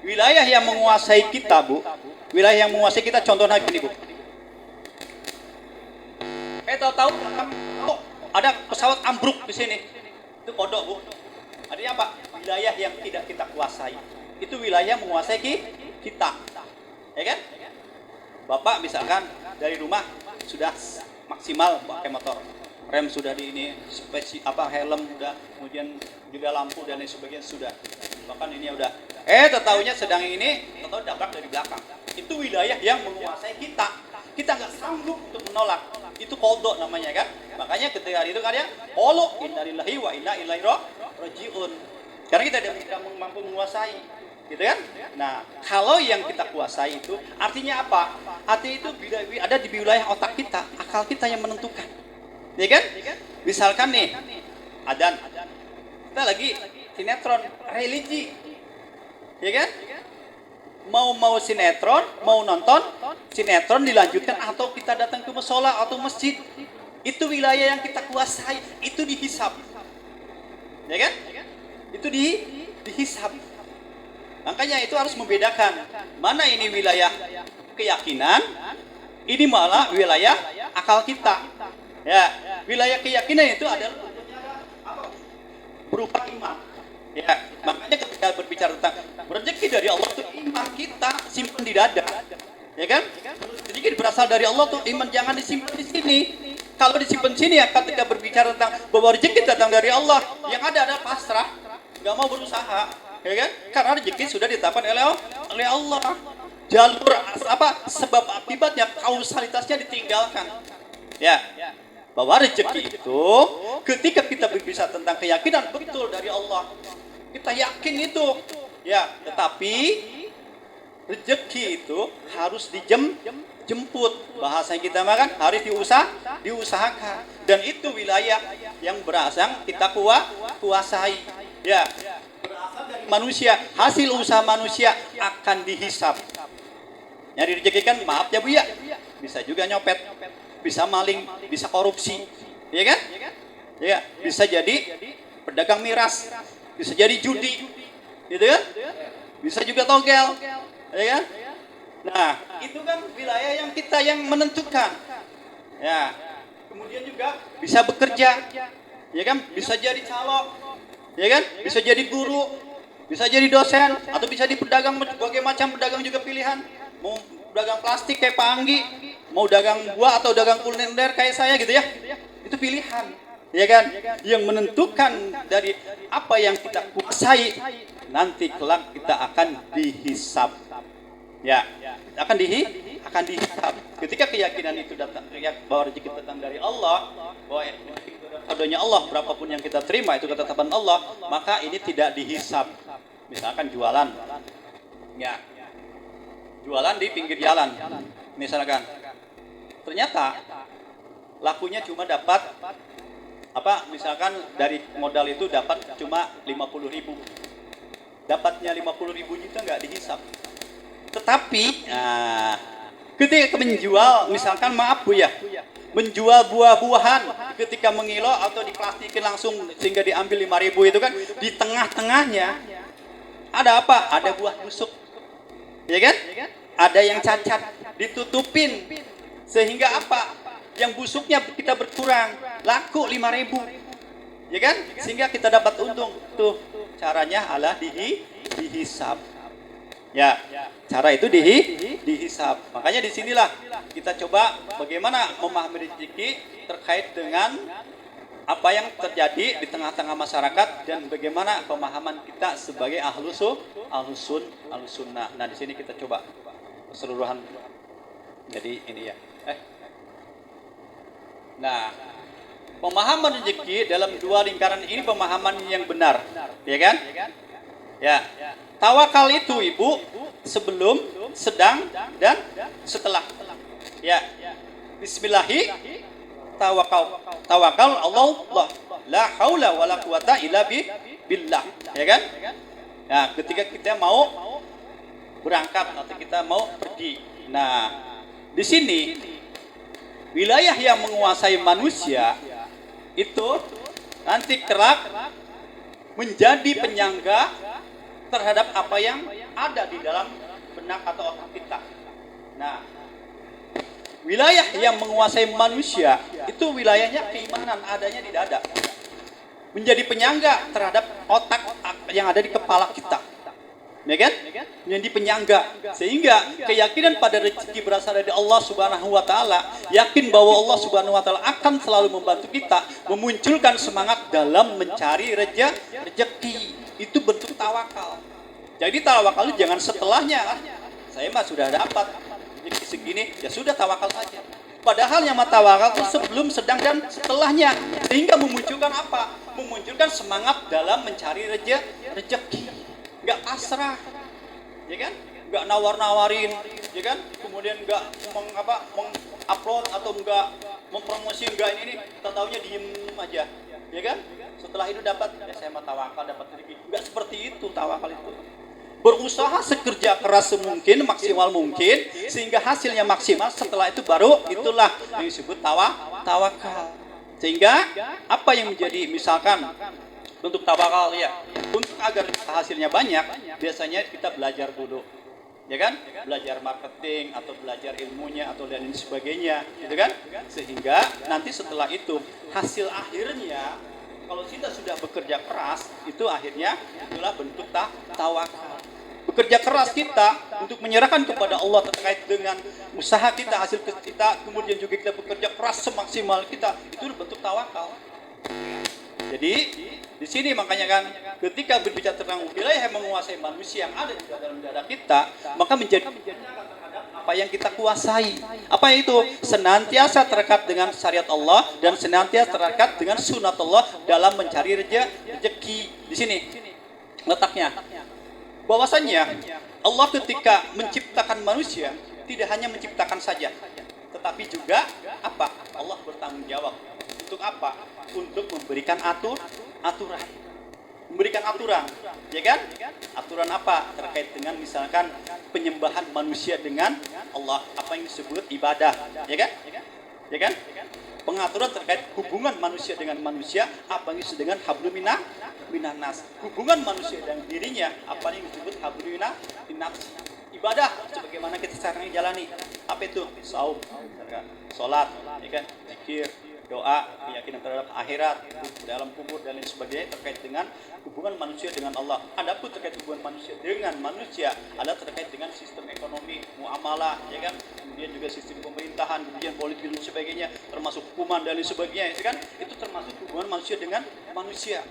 Wilayah yang menguasai kita Bu. Wilayah yang menguasai kita contohnya gini Bu. Tahu ada pesawat ambruk di sini, itu kodok Bu. Artinya apa? Wilayah yang tidak kita kuasai, itu wilayah menguasai kita. ya kan? Bapak misalkan dari rumah sudah maksimal pakai motor, rem sudah di ini, helm udah, kemudian juga lampu dan lain sebagainya sudah, bahkan ini udah, tetahunya sedang ini, atau dabrak dari belakang. Itu wilayah yang menguasai kita. Kita nggak sanggup untuk menolak. Itu qadha namanya kan. Makanya ketika itu karya qulu innalillahi wa inna ilaihi rajiun. Karena kita tidak mampu menguasai, gitu kan? Nah, kalau yang kita kuasai itu artinya apa? Artinya itu ada di wilayah otak kita, akal kita yang menentukan. Ya kan? Misalkan nih, adzan. Kita lagi sinetron religi. Ya kan? Mau sinetron, mau nonton sinetron dilanjutkan atau kita datang ke mushola atau masjid, itu wilayah yang kita kuasai, itu dihisab, ya kan? Itu dihisab. Makanya itu harus membedakan mana ini wilayah keyakinan, ini malah wilayah akal kita. Ya, wilayah keyakinan itu adalah berupa iman. Ya, makanya ketika berbicara tentang rezeki dari Allah itu iman kita simpan di dada, ya kan? Rezeki berasal dari Allah tuh, iman jangan disimpan di sini. Kalau disimpan sini ya, ketika berbicara tentang bahwa rezeki datang dari Allah, yang ada adalah pasrah, nggak mau berusaha, ya kan? Karena rezeki sudah ditetapkan oleh Allah. Jalur sebab akibatnya kausalitasnya ditinggalkan. Ya. Bahwa rezeki itu ketika kita berbicara tentang keyakinan betul dari Allah, kita yakin itu, ya. Tetapi rezeki itu harus dijemput. Bahasa kita makan harus diusahakan. Dan itu wilayah yang berasal kita kuasai. Ya. Berasal dari manusia, hasil usaha manusia akan dihisap. Yang direzekikan, maaf ya Bu ya, bisa juga nyopet, bisa maling, bisa korupsi, ya kan? Ya, bisa jadi pedagang miras, bisa jadi judi, gitu kan? Bisa juga togel, ya kan? Nah, itu kan wilayah yang kita yang menentukan. Ya, kemudian juga bisa bekerja, ya kan? Bisa jadi calok, ya kan? Bisa jadi guru, bisa jadi dosen, atau bisa di pedagang, berbagai macam pedagang juga pilihan. Mau dagang plastik kayak Pak Anggi, mau dagang buah atau dagang kuliner kayak saya gitu ya, itu pilihan, ya kan? Yang menentukan dari apa yang kita kuasai, nanti kelak kita akan dihisab, ya, akan dihisab. Ketika keyakinan itu datang, bahwa rezeki datang dari Allah, bahwa kadonya Allah, berapapun yang kita terima itu ketetapan Allah, maka ini tidak dihisab. Misalkan jualan, ya. Jualan di pinggir jalan, misalkan, ternyata lakunya cuma dapat misalkan dari modal itu dapat cuma 50.000, dapatnya 50.000 juta nggak dihisap. Tetapi ketika menjual, misalkan maaf Bu ya, menjual buah-buahan ketika mengilo atau diplastikin langsung sehingga diambil 5.000 itu kan, di tengah-tengahnya ada apa? Ada buah busuk. Ya kan? Ada yang cacat, ditutupin sehingga apa? Yang busuknya kita berkurang, laku 5.000. Ya kan? Sehingga kita dapat untung. Tuh, caranya adalah dihisab. Ya, cara itu dihisab. Makanya disinilah kita coba bagaimana memahami rezeki terkait dengan apa yang terjadi di tengah-tengah masyarakat dan bagaimana pemahaman kita sebagai ahlus sunnah. Nah, di sini kita coba keseluruhan. Jadi ini ya. Nah, pemahaman rezeki dalam dua lingkaran ini pemahaman yang benar, ya kan? Ya. Tawakal itu Ibu sebelum, sedang dan setelah. Ya. Bismillahi tawakal Allah la haula wala quwata illa billah, ya kan? Nah, ketika kita mau berangkat atau kita mau pergi. Nah, di sini wilayah yang menguasai manusia itu nanti kelak menjadi penyangga terhadap apa yang ada di dalam benak atau otak kita. Nah, wilayah yang menguasai manusia itu wilayahnya keimanan adanya di dada. Menjadi penyangga terhadap otak yang ada di kepala kita. ya kan? Menjadi penyangga, sehingga keyakinan pada rezeki berasal dari Allah Subhanahu wa taala, yakin bahwa Allah Subhanahu wa taala akan selalu membantu kita, memunculkan semangat dalam mencari rezeki. Itu bentuk tawakal. Jadi tawakal itu jangan setelahnya, saya mah sudah dapat rezeki segini, ya sudah tawakal saja. Padahal yang tawakal itu sebelum, sedang, dan setelahnya, sehingga memunculkan apa? Memunculkan semangat dalam mencari rezeki. Nggak pasrah, ya kan? Nggak nawar-nawarin, ya kan? Kemudian nggak mengupload atau nggak mempromosi, nggak ini, kita taunya diem aja, ya kan? Setelah itu dapat, ya saya mah tawakal dapat rezeki. Nggak seperti itu tawakal itu. Berusaha sekerja keras semungkin, maksimal mungkin, sehingga hasilnya maksimal. Setelah itu baru itulah yang disebut tawakal. Sehingga apa yang menjadi misalkan bentuk tawakal ya, untuk agar hasilnya banyak, biasanya kita belajar dulu, ya kan? Belajar marketing atau belajar ilmunya atau dan lain sebagainya, gitu kan? Sehingga nanti setelah itu hasil akhirnya, kalau kita sudah bekerja keras, itu akhirnya itulah bentuk tawakal. Bekerja keras kita untuk menyerahkan kepada Allah terkait dengan usaha kita, hasil kita, kemudian juga kita bekerja keras semaksimal kita, itu bentuk tawakal. Jadi di sini makanya kan ketika berbicara tentang wilayah yang menguasai manusia yang ada di dalam dada kita, maka menjadi apa yang kita kuasai. Apa itu? Senantiasa terdekat dengan syariat Allah dan senantiasa terdekat dengan sunat Allah dalam mencari rezeki. Di sini letaknya. Bahwasannya Allah ketika menciptakan manusia tidak hanya menciptakan saja, tetapi juga apa? Allah bertanggung jawab untuk apa? Untuk memberikan aturan. Memberikan aturan, ya kan? Aturan apa? Terkait dengan misalkan penyembahan manusia dengan Allah, apa yang disebut ibadah, ya kan? Ya kan? Pengaturan terkait hubungan manusia dengan manusia, apa yang disebut dengan hablum minanas. Hubungan manusia dengan dirinya, apa yang disebut hablum minanas. Ibadah sebagaimana kita sekarang jalani, apa itu? Saum, salat, ya kan? Zikir, doa, keyakinan terhadap akhirat, dalam kubur dan lain sebagainya terkait dengan hubungan manusia dengan Allah. Adapun terkait hubungan manusia dengan manusia ada terkait dengan sistem ekonomi, muamalah, ya kan? Kemudian juga sistem pemerintahan, kemudian politik dan sebagainya, termasuk hukuman dan lain sebagainya, ya kan? Itu termasuk hubungan manusia dengan manusia.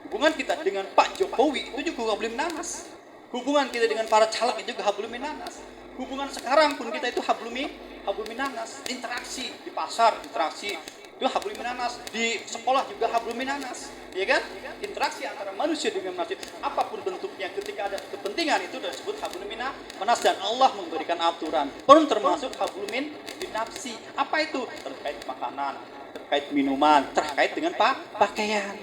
Hubungan kita dengan Pak Jokowi itu juga hablum minanas. Hubungan kita dengan para caleg itu juga hablum minanas. Hubungan sekarang pun kita itu hablum minanas. Interaksi di pasar, interaksi itu hablum minanas, di sekolah juga hablum minanas, ya kan? Interaksi antara manusia dengan manusia, apapun bentuknya, ketika ada kepentingan itu disebut hablum minanas, dan Allah memberikan aturan, pun termasuk hablum minafsi. Apa itu? Terkait makanan, terkait minuman, terkait dengan pakaian.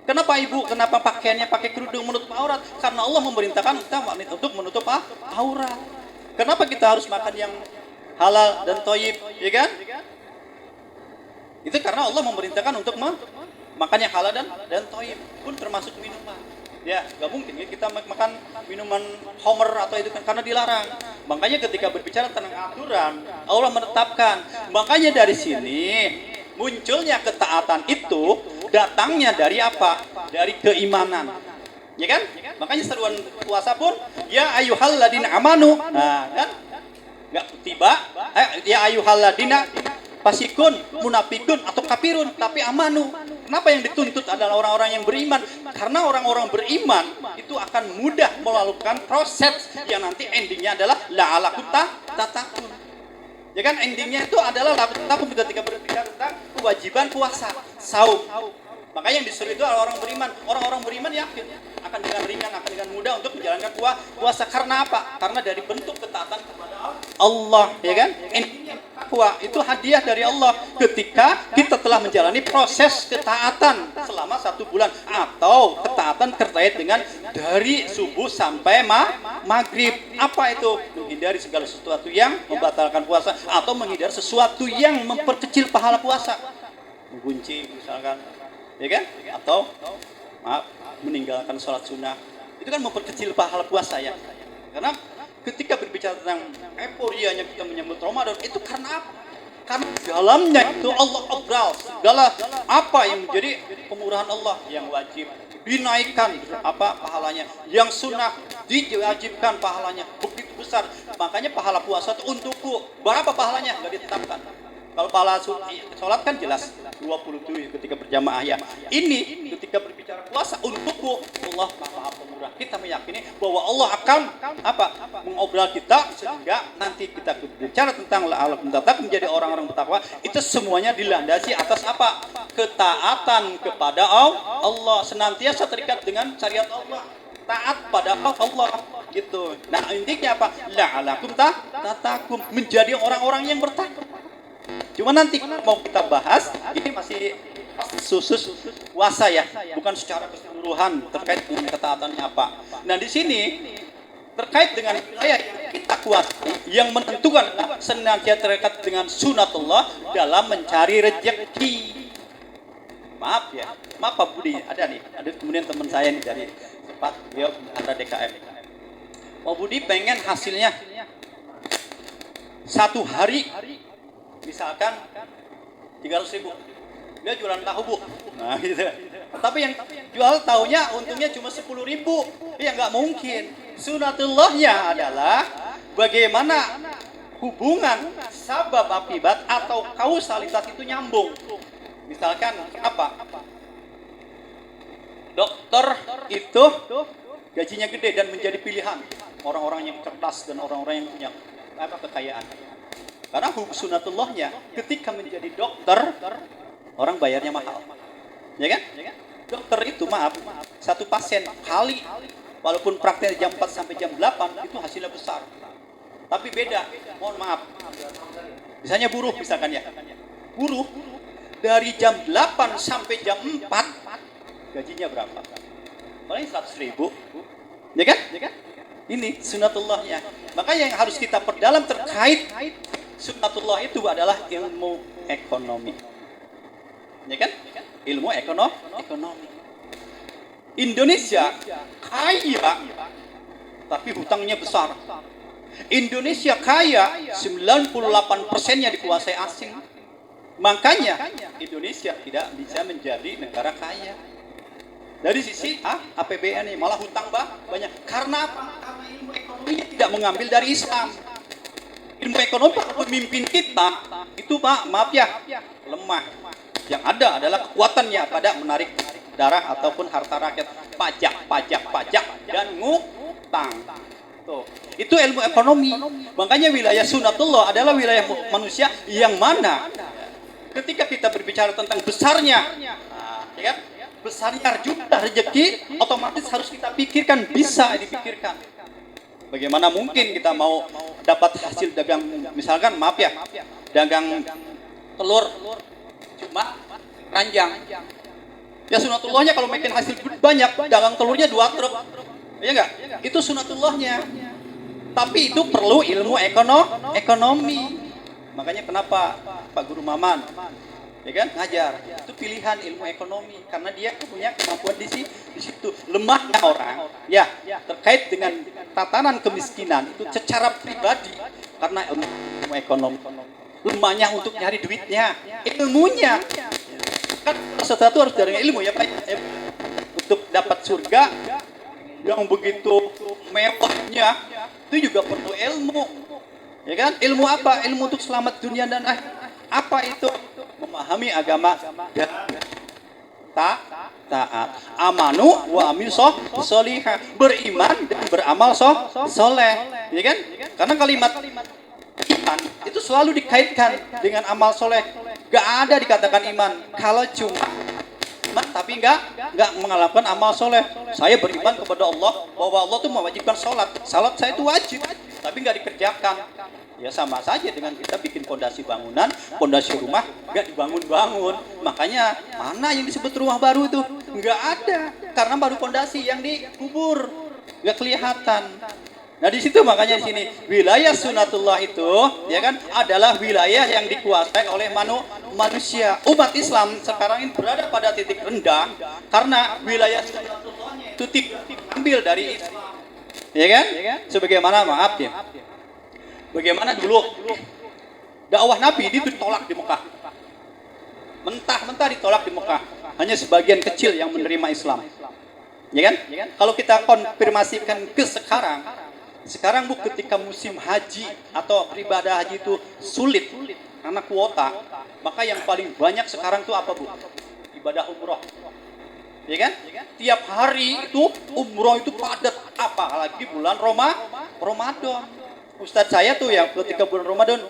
Kenapa ibu? Kenapa pakaiannya pakai kerudung menutup aurat? Karena Allah memerintahkan kita wanita untuk menutup aurat. Kenapa kita harus makan yang halal dan thayyib, ya kan? Itu karena Allah memerintahkan untuk makan yang halal dan thayyib, pun termasuk minuman. Ya, nggak mungkin ya kita makan minuman homer atau itu kan, karena dilarang. Makanya ketika berbicara tentang aturan, Allah menetapkan. Makanya dari sini munculnya ketaatan itu datangnya dari apa? Dari keimanan. Ya kan? Makanya seruan puasa pun ya ayyuhalladzina amanu. Nah, kan? Enggak tiba ya ayyuhalladzina fasikun, munafikun atau kafirun, tapi amanu. Kenapa yang dituntut adalah orang-orang yang beriman? Karena orang-orang beriman itu akan mudah melakukan proses yang nanti endingnya adalah la'alakum tatakun. Ya kan, endingnya itu adalah la'alakum ketika berbicara tentang kewajiban puasa, saum. Makanya yang disuruh itu adalah orang beriman. Orang-orang beriman yakin akan dengan ringan, akan dengan mudah untuk menjalankan puasa. Karena apa? Karena dari bentuk ketaatan kepada Allah, ya kan? Takwa itu hadiah dari Allah ketika kita telah menjalani proses ketaatan selama 1 bulan, atau ketaatan terkait dengan dari subuh sampai maghrib. Apa itu? Menghindari segala sesuatu yang membatalkan puasa, atau menghindari sesuatu yang memperkecil pahala puasa, mengunci misalkan, ya kan? Atau meninggalkan sholat sunnah, itu kan memperkecil pahala puasa ya. Karena ketika berbicara tentang euforianya kita menyambut Ramadan, itu karena apa? Karena dalamnya itu Allah obral segala apa yang menjadi kemurahan Allah, yang wajib dinaikkan apa pahalanya, yang sunnah diwajibkan pahalanya begitu besar. Makanya pahala puasa itu untukku. Berapa pahalanya? Nggak ditetapkan. Kalau pahala sholat kan jelas 27 ketika berjamaah ya. Ini ketika berbicara puasa untukku, Allah Maha Pemurah. Kita meyakini bahwa Allah akan mengobrol kita sehingga nanti kita berbicara tentang la'allakum tattaqun menjadi orang-orang bertakwa. Itu semuanya dilandasi atas apa? Ketaatan kepada Allah, senantiasa terikat dengan syariat Allah. Taat pada Allah gitu. Nah, intinya apa? La'allakum tattaqun menjadi orang-orang yang bertakwa. Cuma nanti mau kita bahas, ini masih khusus puasa ya, bukan secara keseluruhan terkait dengan ketaatannya apa. Nah di sini terkait dengan wilayah kita kuasai yang menentukan senantiasa terkait dengan sunatullah dalam mencari rezeki. Maaf ya, maaf Pak Budi, ada kemudian teman saya nih dari tempat beliau ada DKM. Pak Budi pengen hasilnya satu hari misalkan 300.000, dia jualan tahu Bu. Nah gitu. Tapi yang jual tahunya untungnya cuma 10.000, ya nggak mungkin. Sunatullahnya adalah bagaimana hubungan sabab akibat atau kausalitas itu nyambung. Misalkan apa? Dokter itu gajinya gede dan menjadi pilihan orang-orang yang cerdas dan orang-orang yang punya kekayaan. Karena sunatullahnya ketika menjadi dokter orang bayarnya mahal, ya kan? Dokter itu maaf satu pasien kali walaupun praktek jam 4 sampai jam 8 itu hasilnya besar. Tapi beda, mohon maaf. Misalnya buruh misalkan ya, buruh dari jam 8 sampai jam 4 gajinya berapa? Paling 100.000, ya kan? Ini sunatullahnya. Maka yang harus kita perdalam terkait sunatullah itu adalah ilmu ekonomi. Ya kan? Ilmu ekonomi. Indonesia kaya tapi hutangnya besar. Indonesia kaya 98%-nya dikuasai asing. Makanya Indonesia tidak bisa menjadi negara kaya. Dari sisi APBN malah hutang banyak. Karena apa? Karena ilmu ekonomi tidak mengambil dari Islam. Ilmu ekonomi pemimpin kita itu maaf ya lemah. Yang ada adalah kekuatannya pada menarik darah ataupun harta rakyat, pajak dan ngutang. Tuh, itu ilmu ekonomi. Makanya wilayah sunatullah adalah wilayah manusia yang mana ketika kita berbicara tentang besarnya, ya kan? Besarnya jumlah rezeki otomatis harus kita pikirkan, bisa dipikirkan. Bagaimana mungkin kita mau dapat hasil dagang, misalkan maaf ya, dagang telur cuma ranjang. Ya sunatullahnya kalau makin hasil banyak, dagang telurnya 2 truk. Iya enggak? Itu sunatullahnya. Tapi itu perlu ilmu ekonomi. Makanya kenapa Pak Guru Maman ya kan ngajar itu pilihan ilmu ekonomi karena dia punya kemampuan di situ. Lemahnya orang ya terkait dengan tatanan kemiskinan itu secara pribadi karena ilmu ekonomi, lemahnya untuk nyari duitnya, ilmunya kan sesuatu harus dari ilmu ya Pak. Untuk dapat surga yang begitu mewahnya itu juga perlu ilmu, ya kan? Ilmu apa? Ilmu untuk selamat dunia dan akhirat. Apa itu? Memahami agama dan taat. Amanu wa amil solihah, beriman dan beramal soleh, ya kan? Karena kalimat iman itu selalu dikaitkan dengan amal soleh. Gak ada dikatakan iman kalau cuma iman tapi nggak mengalahkan amal soleh. Saya beriman kepada Allah bahwa Allah itu mewajibkan salat saya itu wajib, tapi nggak dikerjakan. Ya sama saja dengan kita bikin pondasi bangunan, pondasi rumah nggak dibangun-bangun. Makanya mana yang disebut rumah baru itu? Nggak ada, karena baru pondasi yang dikubur, nggak kelihatan. Nah di situ makanya di sini wilayah sunatullah itu ya kan adalah wilayah yang dikuasai oleh manusia. Umat Islam sekarang ini berada pada titik rendah karena wilayah sunatullahnya itu diambil dari Islam. Ya kan? Sebagaimana maaf ya. Bagaimana dulu dakwah Nabi itu ditolak di Mekah. Mentah-mentah ditolak di Mekah. Hanya sebagian kecil yang menerima Islam. Ya kan? Kalau kita konfirmasikan ke sekarang Bu, ketika musim haji atau beribadah haji itu sulit karena kuota, maka yang paling banyak sekarang tuh apa Bu? Ibadah umroh. Ya kan? Tiap hari itu umroh itu padat, apalagi bulan Ramadan. Ustadz saya tuh yang ketika bulan Ramadan,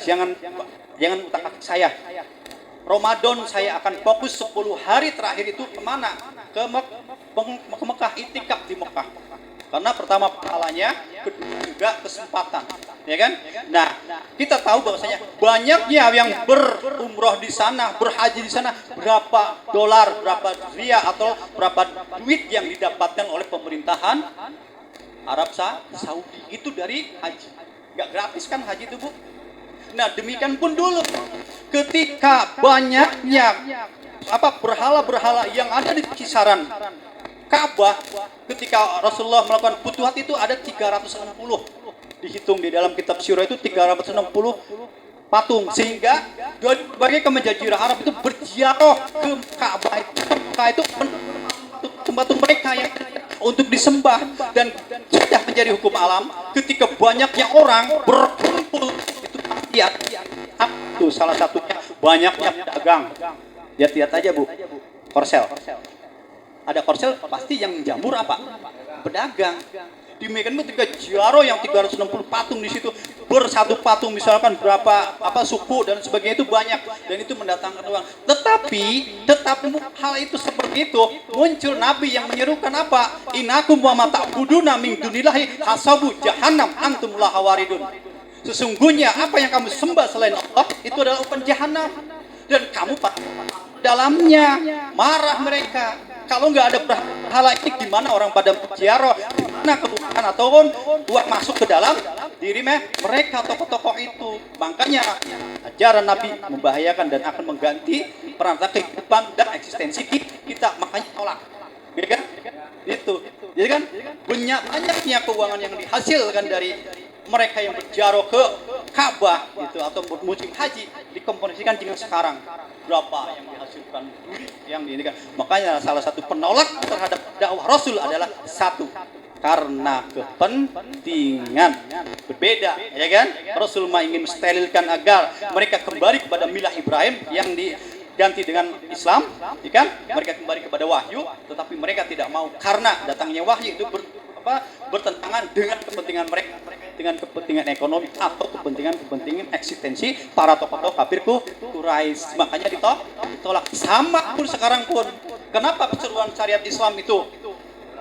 jangan utak saya. Ramadan saya akan fokus 10 hari terakhir itu kemana? Ke Mekah, itikaf di Mekah. Karena pertama pahalanya, kedua juga kesempatan, ya kan? Nah, kita tahu bahwasanya banyaknya yang berumroh di sana, berhaji di sana, berapa dolar, berapa rupiah atau berapa duit yang didapatkan oleh pemerintahan Arab Saudi itu dari haji. Nggak gratis kan haji itu, Bu? Nah, demikian pun dulu ketika banyaknya berhala-berhala yang ada di kisaran Ka'bah, ketika Rasulullah melakukan futuhat itu ada 360, dihitung di dalam kitab Syirah itu 360 patung, sehingga berbagai kemajajirah Arab itu berziarah ke Ka'bah itu patung mereka yang untuk disembah, dan sudah menjadi hukum alam ketika banyaknya orang berkumpul itu lihat itu salah satunya banyaknya pedagang. Lihat aja Bu, korsel. Ada korsel pasti yang jamur apa? Pedagang. Demikian ketika ziarah yang 360 patung di situ, bersatu patung misalkan berapa suku dan sebagainya itu banyak, dan itu mendatangkan uang. Tetapi hal itu seperti itu muncul Nabi yang menyerukan apa? Innakum wa ma ta'buduna min dunillahi hasabu jahannam antum laha waridun. Sesungguhnya apa yang kamu sembah selain Allah itu adalah upan jahanam, dan kamu dalamnya. Marah mereka. Kalau nggak ada berhala ini, gimana orang pada ziarah, gimana kebutuhan ataupun buat masuk ke dalam diri mereka tokoh-tokoh itu. Makanya ajaran Nabi membahayakan dan akan mengganti perantara kehidupan dan eksistensi kita. Makanya tolak, ya kan? Itu, jadi kan banyaknya keuangan yang dihasilkan dari mereka yang berziarah ke Ka'bah itu atau musim haji dikomponisikan dengan sekarang. Berapa yang dihasilkan yang ini kan. Makanya salah satu penolak terhadap dakwah Rasul adalah satu, karena kepentingan berbeda, ya kan? Rasul ingin mensterilkan agar mereka kembali kepada milah Ibrahim yang diganti dengan Islam, ya kan? Mereka kembali kepada wahyu, tetapi mereka tidak mau karena datangnya wahyu itu bertentangan dengan kepentingan mereka, dengan kepentingan ekonomi atau kepentingan eksistensi para tokoh-tokoh kafir Quraisy. Makanya ditolak. Sama pun sekarang pun. Kenapa perseruan syariat Islam itu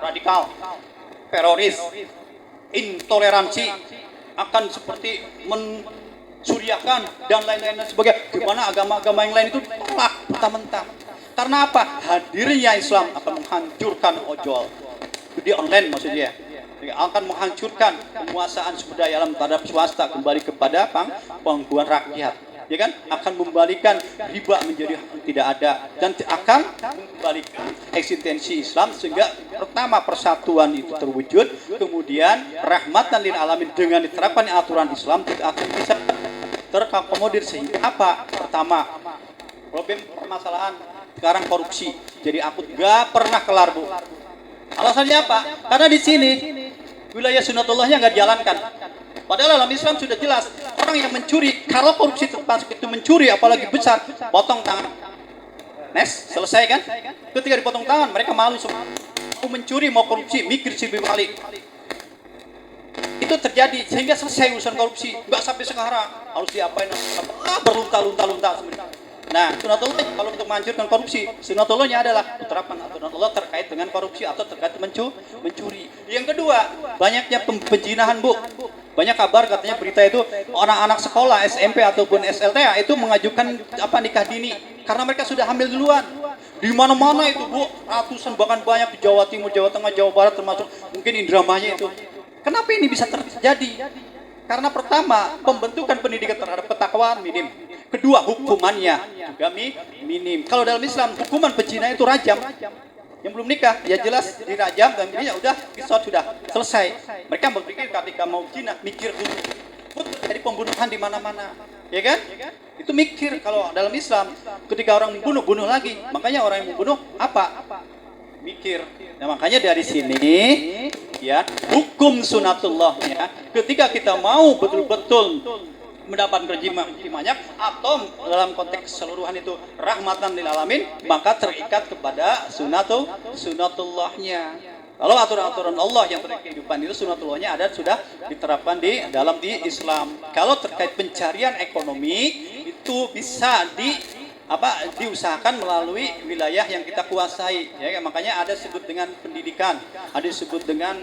radikal, teroris, intoleransi, akan seperti mencuriakan dan lain-lain dan sebagainya. Gimana agama-agama yang lain itu tolak mentah-mentah. Karena apa? Hadirnya Islam akan menghancurkan ojol. Di online maksudnya, akan menghancurkan penguasaan sumber daya alam terhadap swasta kembali kepada penggunaan rakyat, ya kan? Akan membalikan riba menjadi tidak ada, dan akan membalikan eksistensi Islam sehingga pertama persatuan itu terwujud, kemudian rahmatan lil alamin dengan diterapkan aturan Islam itu akan bisa terakomodir. Sehingga apa? Pertama, problem permasalahan sekarang korupsi jadi akut, gak pernah kelar, Bu. Alasannya apa? Karena di sini wilayah sunatullahnya nggak dijalankan. Padahal dalam Islam sudah jelas, orang yang mencuri, kalau korupsi termasuk itu mencuri, apalagi besar, potong tangan. Selesai kan? Ketika dipotong tangan, mereka malu semua. Mau mencuri, mau korupsi, mikir sibuk balik. Itu terjadi sehingga selesai urusan korupsi. Nggak sampai sekarang harus diapain? Berlunta-lunta sebenarnya. Nah, sunatullah kalau untuk menghancurkan korupsi, sunatullahnya adalah penerapan aturan Allah terkait dengan korupsi atau terkait mencuri. Yang kedua, banyaknya penzinahan, Bu. Banyak kabar katanya berita itu anak-anak sekolah SMP ataupun SLTA itu mengajukan nikah dini karena mereka sudah hamil duluan. Di mana-mana itu, Bu, ratusan bahkan banyak di Jawa Timur, Jawa Tengah, Jawa Barat, termasuk mungkin Indramayu itu. Kenapa ini bisa terjadi? Karena pertama, pembentukan pendidikan terhadap ketakwaan minim. Kedua, hukumannya juga minim. Kalau dalam Islam, hukuman pezina itu rajam. Yang belum nikah, ya jelas dirajam, dan ini ya udah, kisah sudah selesai. Mereka berpikir ketika mau zina, mikir dulu. Jadi pembunuhan di mana-mana, ya kan? Itu mikir. Kalau dalam Islam, ketika orang membunuh, bunuh lagi. Makanya orang yang membunuh apa? mikir. Nah, makanya dari sini ya, hukum sunatullahnya ketika kita mau betul-betul mendapat rezeki banyak atau dalam konteks keseluruhan itu rahmatan lil alamin, maka terikat kepada sunatullahnya. Kalau aturan-aturan Allah yang terkait kehidupan itu sunatullahnya ada, sudah diterapkan di dalam di Islam. Kalau terkait pencarian ekonomi itu bisa diusahakan melalui wilayah yang kita kuasai, ya. Makanya ada disebut dengan pendidikan, ada disebut dengan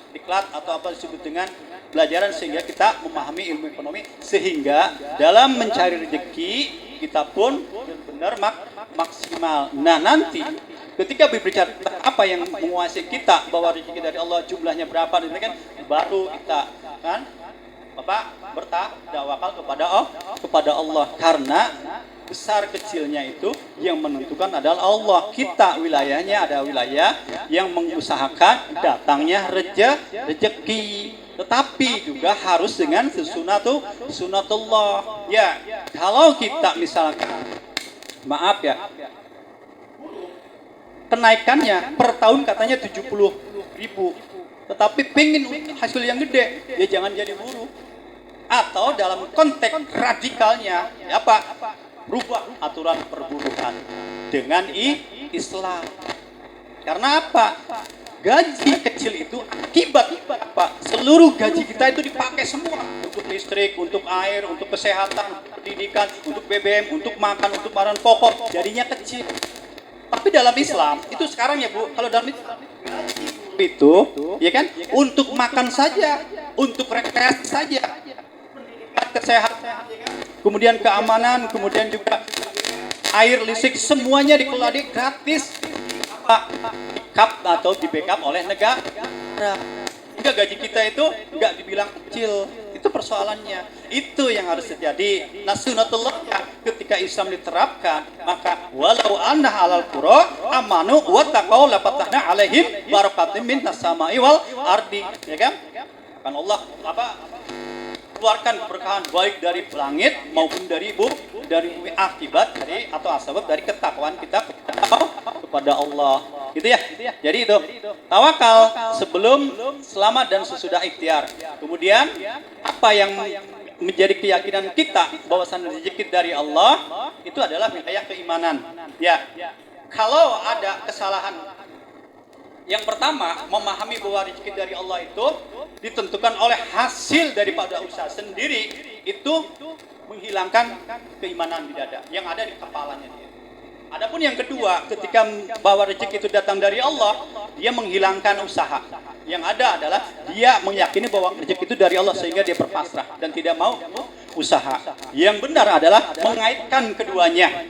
diklat atau disebut dengan pelajaran, sehingga kita memahami ilmu ekonomi, sehingga dalam mencari rezeki kita pun benar-benar maksimal. Nah, nanti ketika berbicara apa yang menguasai kita, bahwa rezeki dari Allah jumlahnya berapa, itu kan baru kita kan bertawakal kepada Allah, karena besar kecilnya itu yang menentukan adalah Allah. Kita wilayahnya ada wilayah yang mengusahakan datangnya rezeki, tetapi juga harus dengan sunatullah. Ya, kalau kita misalkan maaf ya, kenaikannya per tahun katanya 70.000, tetapi pengen hasil yang gede, ya jangan jadi buruh. Atau dalam konteks radikalnya rubah aturan perburuhan dengan Islam. Karena apa? Gaji kecil itu akibat seluruh gaji kita itu dipakai semua untuk listrik, untuk air, untuk kesehatan, pendidikan, untuk BBM, untuk makan, untuk barang pokok, jadinya kecil. Tapi dalam Islam itu sekarang ya Bu, kalau dalam Islam itu ya kan untuk makan saja, untuk rekreasi saja, pendidikan, kesehatan, kemudian keamanan, kemudian juga air, listrik, semuanya dikelola gratis, atau di backup oleh negara. Jika gaji kita itu nggak dibilang kecil, itu persoalannya. Itu yang harus terjadi. Nah, sunatullah ketika Islam diterapkan, maka walau anna alal qura amanu wa taqaw la fatahna alaihim barakatim minas sama'i wal ardi, ya kan? Kan Allah keluarkan keberkahan baik dari langit maupun dari bumi akibat dari atau asbab dari ketakwaan kita kepada Allah. Gitu ya. Jadi itu tawakal sebelum, selamat, dan sesudah ikhtiar. Kemudian apa yang menjadi keyakinan kita bahwasanya rezeki dari Allah itu adalah wilayah keimanan. Ya. Kalau ada kesalahan, yang pertama, memahami bahwa rezeki dari Allah itu ditentukan oleh hasil daripada usaha sendiri, itu menghilangkan keimanan di dada yang ada di kepalanya dia. Adapun yang kedua, ketika bahwa rezeki itu datang dari Allah, dia menghilangkan usaha. Yang ada adalah dia meyakini bahwa rezeki itu dari Allah, sehingga dia berpasrah dan tidak mau usaha. Yang benar adalah mengaitkan keduanya,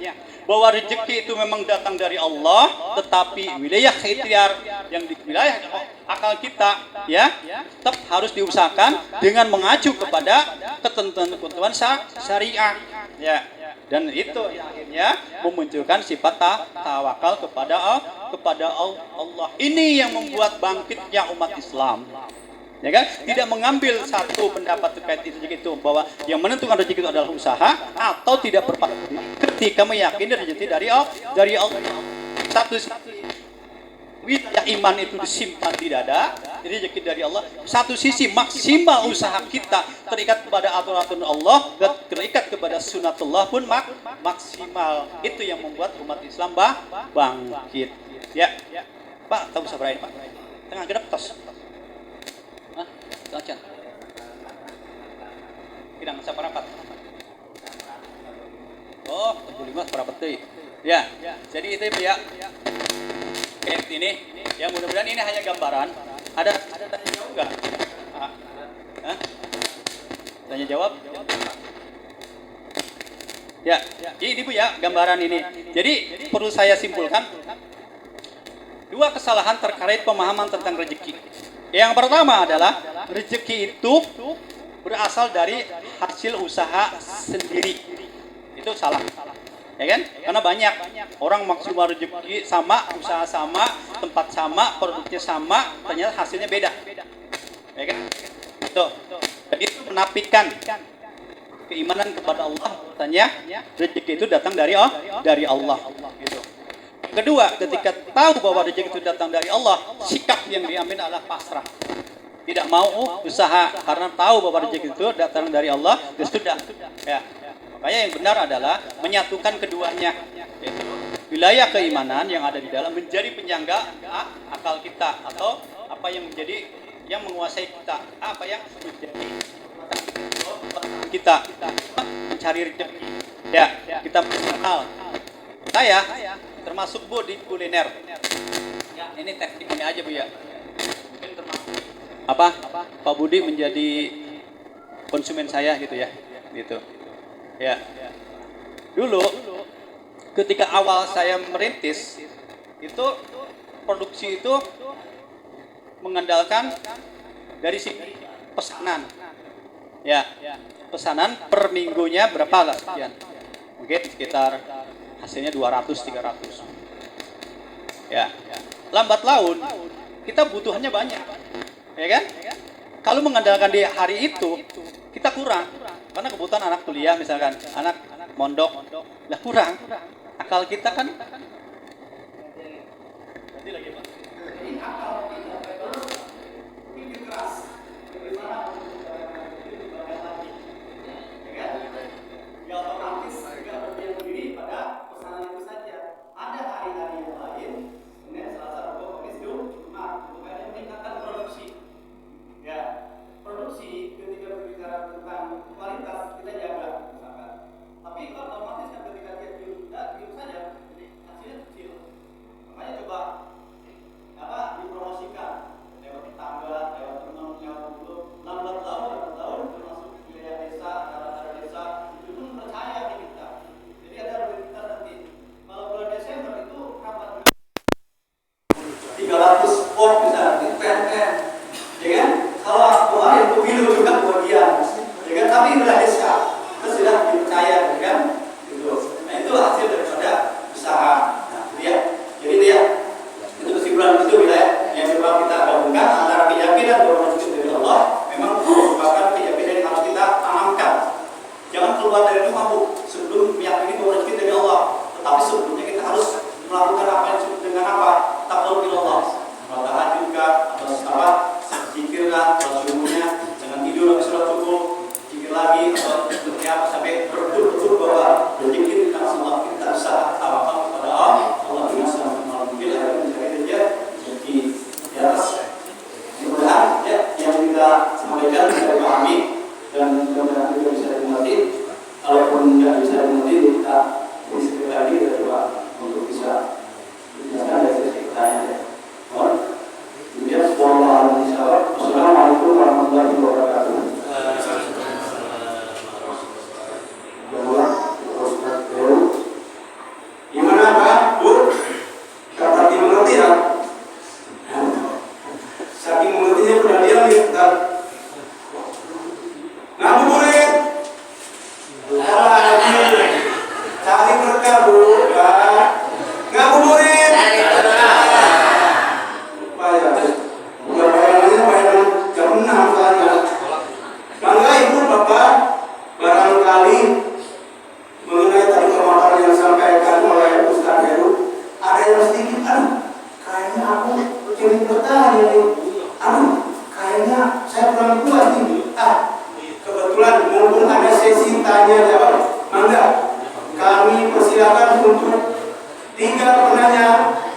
bahwa rezeki itu memang datang dari Allah, tetapi wilayah ikhtiar yang di wilayah akal kita ya tetap harus diusahakan dengan mengacu kepada ketentuan syariah ya. Dan itu yang akhirnya memunculkan sifat tawakal kepada Allah. Ini yang membuat bangkitnya umat Islam. Ya kan? Tidak mengambil satu pendapat terkait rezeki itu bahwa yang menentukan rezeki itu adalah usaha, atau tidak berpakat ketika meyakini rezeki dari Allah. Satu wilayah iman itu disimpan di dada, rezeki dari Allah. Satu sisi maksimal usaha kita terikat kepada aturan Allah, dan terikat kepada sunatullah pun maksimal. Itu yang membuat umat Islam bangkit. Ya, Pak, tahu sabrain Pak? Tengah genep tos. Hah? Lancar. Kidang saparapat. Oh, 75 saparapat teh. Ya, jadi itu ya. Ini ya, mudah-mudahan ini hanya gambaran. Ada tanya jawab nggak? Tanya jawab? Ya, ini Bu ya, gambaran ini. Jadi perlu saya simpulkan dua kesalahan terkait pemahaman tentang rezeki. Yang pertama adalah rezeki itu berasal dari hasil usaha sendiri. Itu salah. Ya kan? Karena banyak orang maksimal rezeki sama, usaha sama, tempat sama, produknya sama, ternyata hasilnya beda. Ya kan? Tuh. Itu menafikan keimanan kepada Allah. Katanya rezeki itu datang dari Allah gitu. Kedua, ketika tahu bahwa rezeki itu datang dari Allah, sikap yang diambil adalah pasrah. Tidak mau usaha karena tahu bahwa rezeki itu datang dari Allah, ya sudah. Ya. Makanya yang benar adalah menyatukan keduanya, yaitu wilayah keimanan yang ada di dalam menjadi penyangga akal kita atau apa yang menjadi yang menguasai kita, apa yang menjadi kita mencari rezeki. Ya, kita mengenal. Saya termasuk Bu di kuliner. Ya, ini tekniknya aja Bu ya. Mungkin termasuk apa? Pak Budi menjadi konsumen saya gitu ya. Gitu. Ya. Dulu ketika awal saya merintis itu produksi itu mengandalkan dari segi pesanan. Ya. Pesanan per minggunya berapa lah sekian. Mungkin sekitar hasilnya 200-300. Ya. Lambat laun kita butuhannya banyak. Ya kan? Kalau mengandalkan di hari itu kita kurang. Karena kebutuhan anak kuliah misalkan, anak mondok, lah kurang. Akal kita kan berarti lagi Pak. Ya otomatis juga berdiam diri pada pesanan itu saja. Ada hari-hari yang lain, Senin, Selasa, Rabu, Kamis, Jumat, bukannya meningkatkan produksi. Ya, produksi ketika berbicara tentang kualitas kita jaga misalkan. Tapi otomatis kan ketika dia diam saja, jadi hasilnya kecil. Makanya coba dipromosikan lewat tetangga, lewat teman, lewat dulu, lambat laun termasuk wilayah desa, acara-acara desa itu pun percaya di kita. Jadi ada rutinitas nanti. Kalau bulan Desember itu rapat 300 pot misalnya di PNN, ya kan? Kalau kemarin pemilu juga kemudian, ya kan? Tapi wilayah desa itu sudah dipercaya, ya kan? Gitu. Nah itu hasil daripada usaha. Nah, jadi dia itu kesimpulan itu wilayah yang coba kita gabungkan antara keyakinan bahwa rezeki dari Allah memang merupakan keyakinan yang harus kita tanamkan. Jangan keluar dari rumah Bu sebelum meyakini bahwa rezeki dari Allah. Tetapi sebelumnya kita harus melakukan apa yang disebut dengan apa? Taqarrub ila Allah. Tahajudkah atau apa? Zikirlah, rasulnya, jangan tidur habis sholat subuh, zikir lagi atau seperti apa sampai betul-betul bahwa rezeki itu karena Allah kita usaha tawakal kepada Allah bisa mungkin akan mencari rezeki di atas. Mudah-mudahan ya yang kita sampaikan bisa dipahami dan mudah-mudahan juga bisa dimengerti. Kalaupun tidak bisa dimengerti kita diskusi lagi dan coba untuk bisa dijelaskan dari sisi pertanyaan. Mohon. Kemudian Assalamualaikum warahmatullahi wabarakatuh. Gimana Pak? Bu? Kata dimengerti ya? Saking mengertinya udah diam nih, bentar. Ngabuburit. Cari berkah Bu, Pak. Ngabuburit. Bukan bayangannya bayangan jam 6 soalnya. Bangga Ibu Bapak, barangkali mengenai tadi pemaparan yang disampaikan oleh Ustaz Heru, ada yang sedikit, kayaknya aku jadi bertanya nih, kayaknya saya kurang kuat nih. Kebetulan mumpung ada sesi tanya jawab, mangga kami persilakan untuk 3 penanya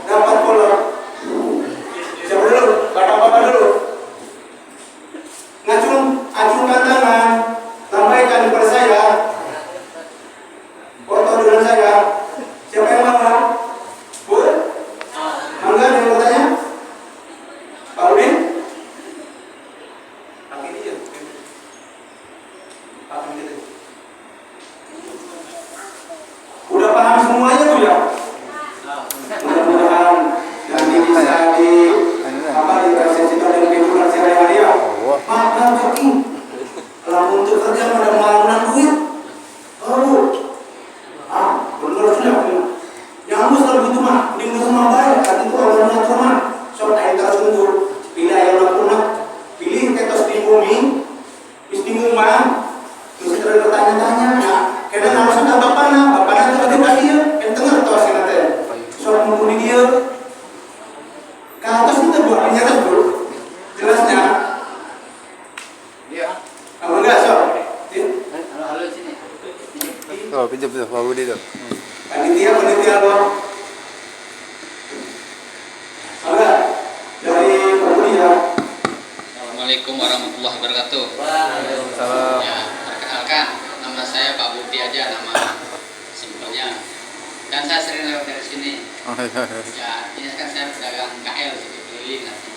dapat kolor. Siapa dulu? Bapak-bapak dulu. Acungkan tangan, sampaikan kepada saya. Foto dengan saya. Siapa yang mau? Bu? Mangga ada yang bertanya? Pak Udin? Pakai dia. Pakai dia. Udah paham semuanya Bu ya? Mudah-mudahan nanti bisa direalisasikan dengan kehidupan sehari-hari ya. Makan kaki. Kalau untuk kerja ada malam duit. Bu. Benar sudah. Yang harus kalau gitu mah, mending rumah baik. Kan itu orang punya rumah. So ayo terus tunggu. Pilih ayam lakukan. Pilih ketos di bumi. Mesti ngumang. Mesti terus bertanya-tanya. Kadang harus ada bapaknya itu lagi dia. Yang tengah tuh sih nanti. So Panitia dong. Ada dari Pemuda. Assalamualaikum warahmatullahi wabarakatuh. Waalaikumsalam. Ya, perkenalkan nama saya Pak Budi aja, nama simpelnya. Dan saya sering lewat dari sini. Ya, ini kan saya pedagang KL gitu, keliling nanti.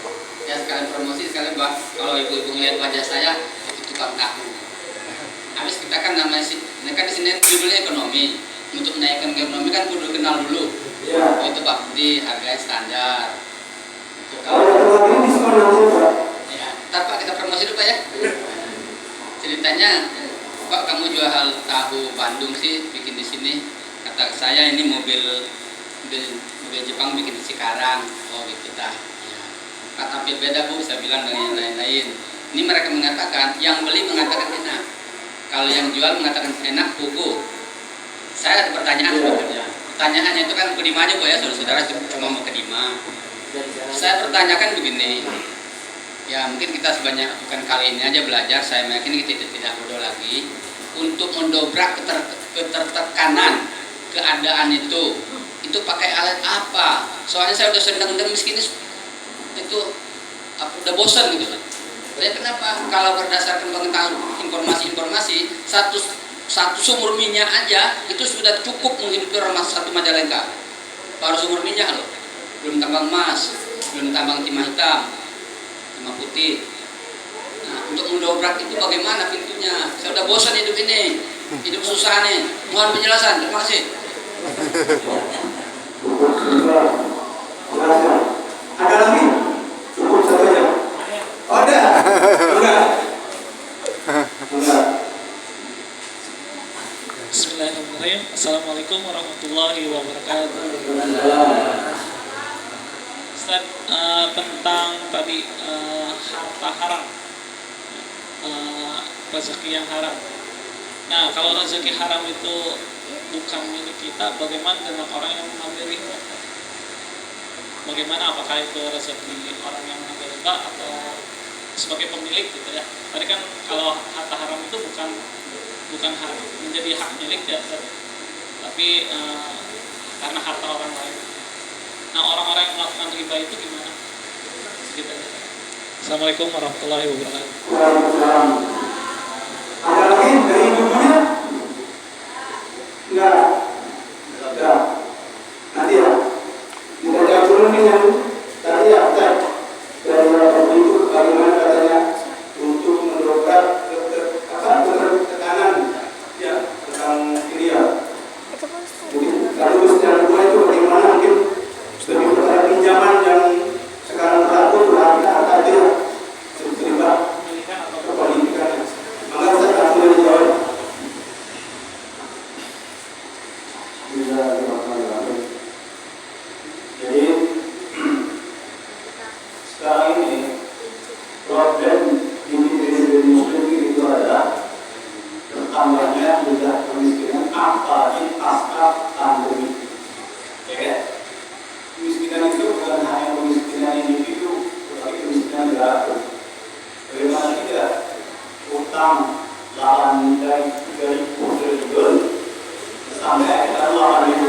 Ya sekalian promosi sekalian Pak, kalau ibu-ibu ngeliat wajah saya itu tukang tahu. Habis kita kan namanya ini kan di sini judulnya ekonomi. Untuk menaikkan ekonomi kan kudu kenal dulu. Ya. Itu Pak Budi, harganya standar. Itu Kalau kalau ini diskon nanti Pak. ya, ntar Pak kita promosi dulu Pak ya. Ceritanya, Pak kamu jual tahu Bandung sih bikin di sini. Kata saya ini mobil Jepang bikin di Cikarang. Oh gitu dah. Ya. Kata hampir beda Bu, saya bilang dengan yang lain-lain. Ini mereka mengatakan, yang beli mengatakan enak. Kalau yang jual mengatakan enak, kuku. Saya ada pertanyaan sebetulnya. Pertanyaannya itu kan ke Dima aja Bu ya, saudara-saudara cuma mau ke Dima. Saya pertanyakan begini. Ya mungkin kita sebanyak bukan kali ini aja belajar, saya yakin kita tidak bodoh lagi untuk mendobrak ketertekanan keadaan itu pakai alat apa? Soalnya saya udah sedang miskin itu udah bosan gitu. Ya kenapa? Kalau berdasarkan pengetahuan informasi satu sumur minyak aja itu sudah cukup menghidupi orang satu Majalengka. Baru sumur minyak loh, belum tambang emas, belum tambang timah hitam, timah putih. Nah, untuk mendobrak itu bagaimana pintunya? Saya udah bosan hidup ini, hidup susah nih. Mohon penjelasan. Terima kasih. Ada lagi? Cukup satu aja. Oh, ada? Enggak. Bismillahirrahmanirrahim. Assalamualaikum warahmatullahi wabarakatuh. Ustaz, tentang tadi harta haram, rezeki yang haram. Nah, kalau rezeki haram itu bukan milik kita, bagaimana dengan orang yang mengambil riba? Bagaimana, apakah itu rezeki orang yang mengambil riba atau sebagai pemilik gitu ya? Tadi kan kalau harta haram itu bukan hak menjadi hak milik ya, tapi karena harta orang lain. Nah, orang-orang yang melakukan riba itu gimana? Segitu aja. Assalamualaikum warahmatullahi wabarakatuh. Ada lagi dari ibunya? Enggak. Enggak. Nanti ya. Kita jawab dulu nih yang tadi ya, Ustaz. Dari itu bagaimana katanya untuk mendobrak tekanan ya tentang ini ya. Mungkin kalau yang kedua itu bagaimana mungkin lebih pada pinjaman yang sekarang berlaku harga dia terlibat pendidikan. Maka saya tak boleh dijawab. Jadi sekarang ini problem di negeri Muslim itu adalah bertambahnya jumlah kemiskinan apalagi pasca pandemi. Ya, kemiskinan itu bukan hanya kemiskinan individu, tetapi kemiskinan negara. Bagaimana tidak utang 8 dari 3.000 triliun sampai kita 8.000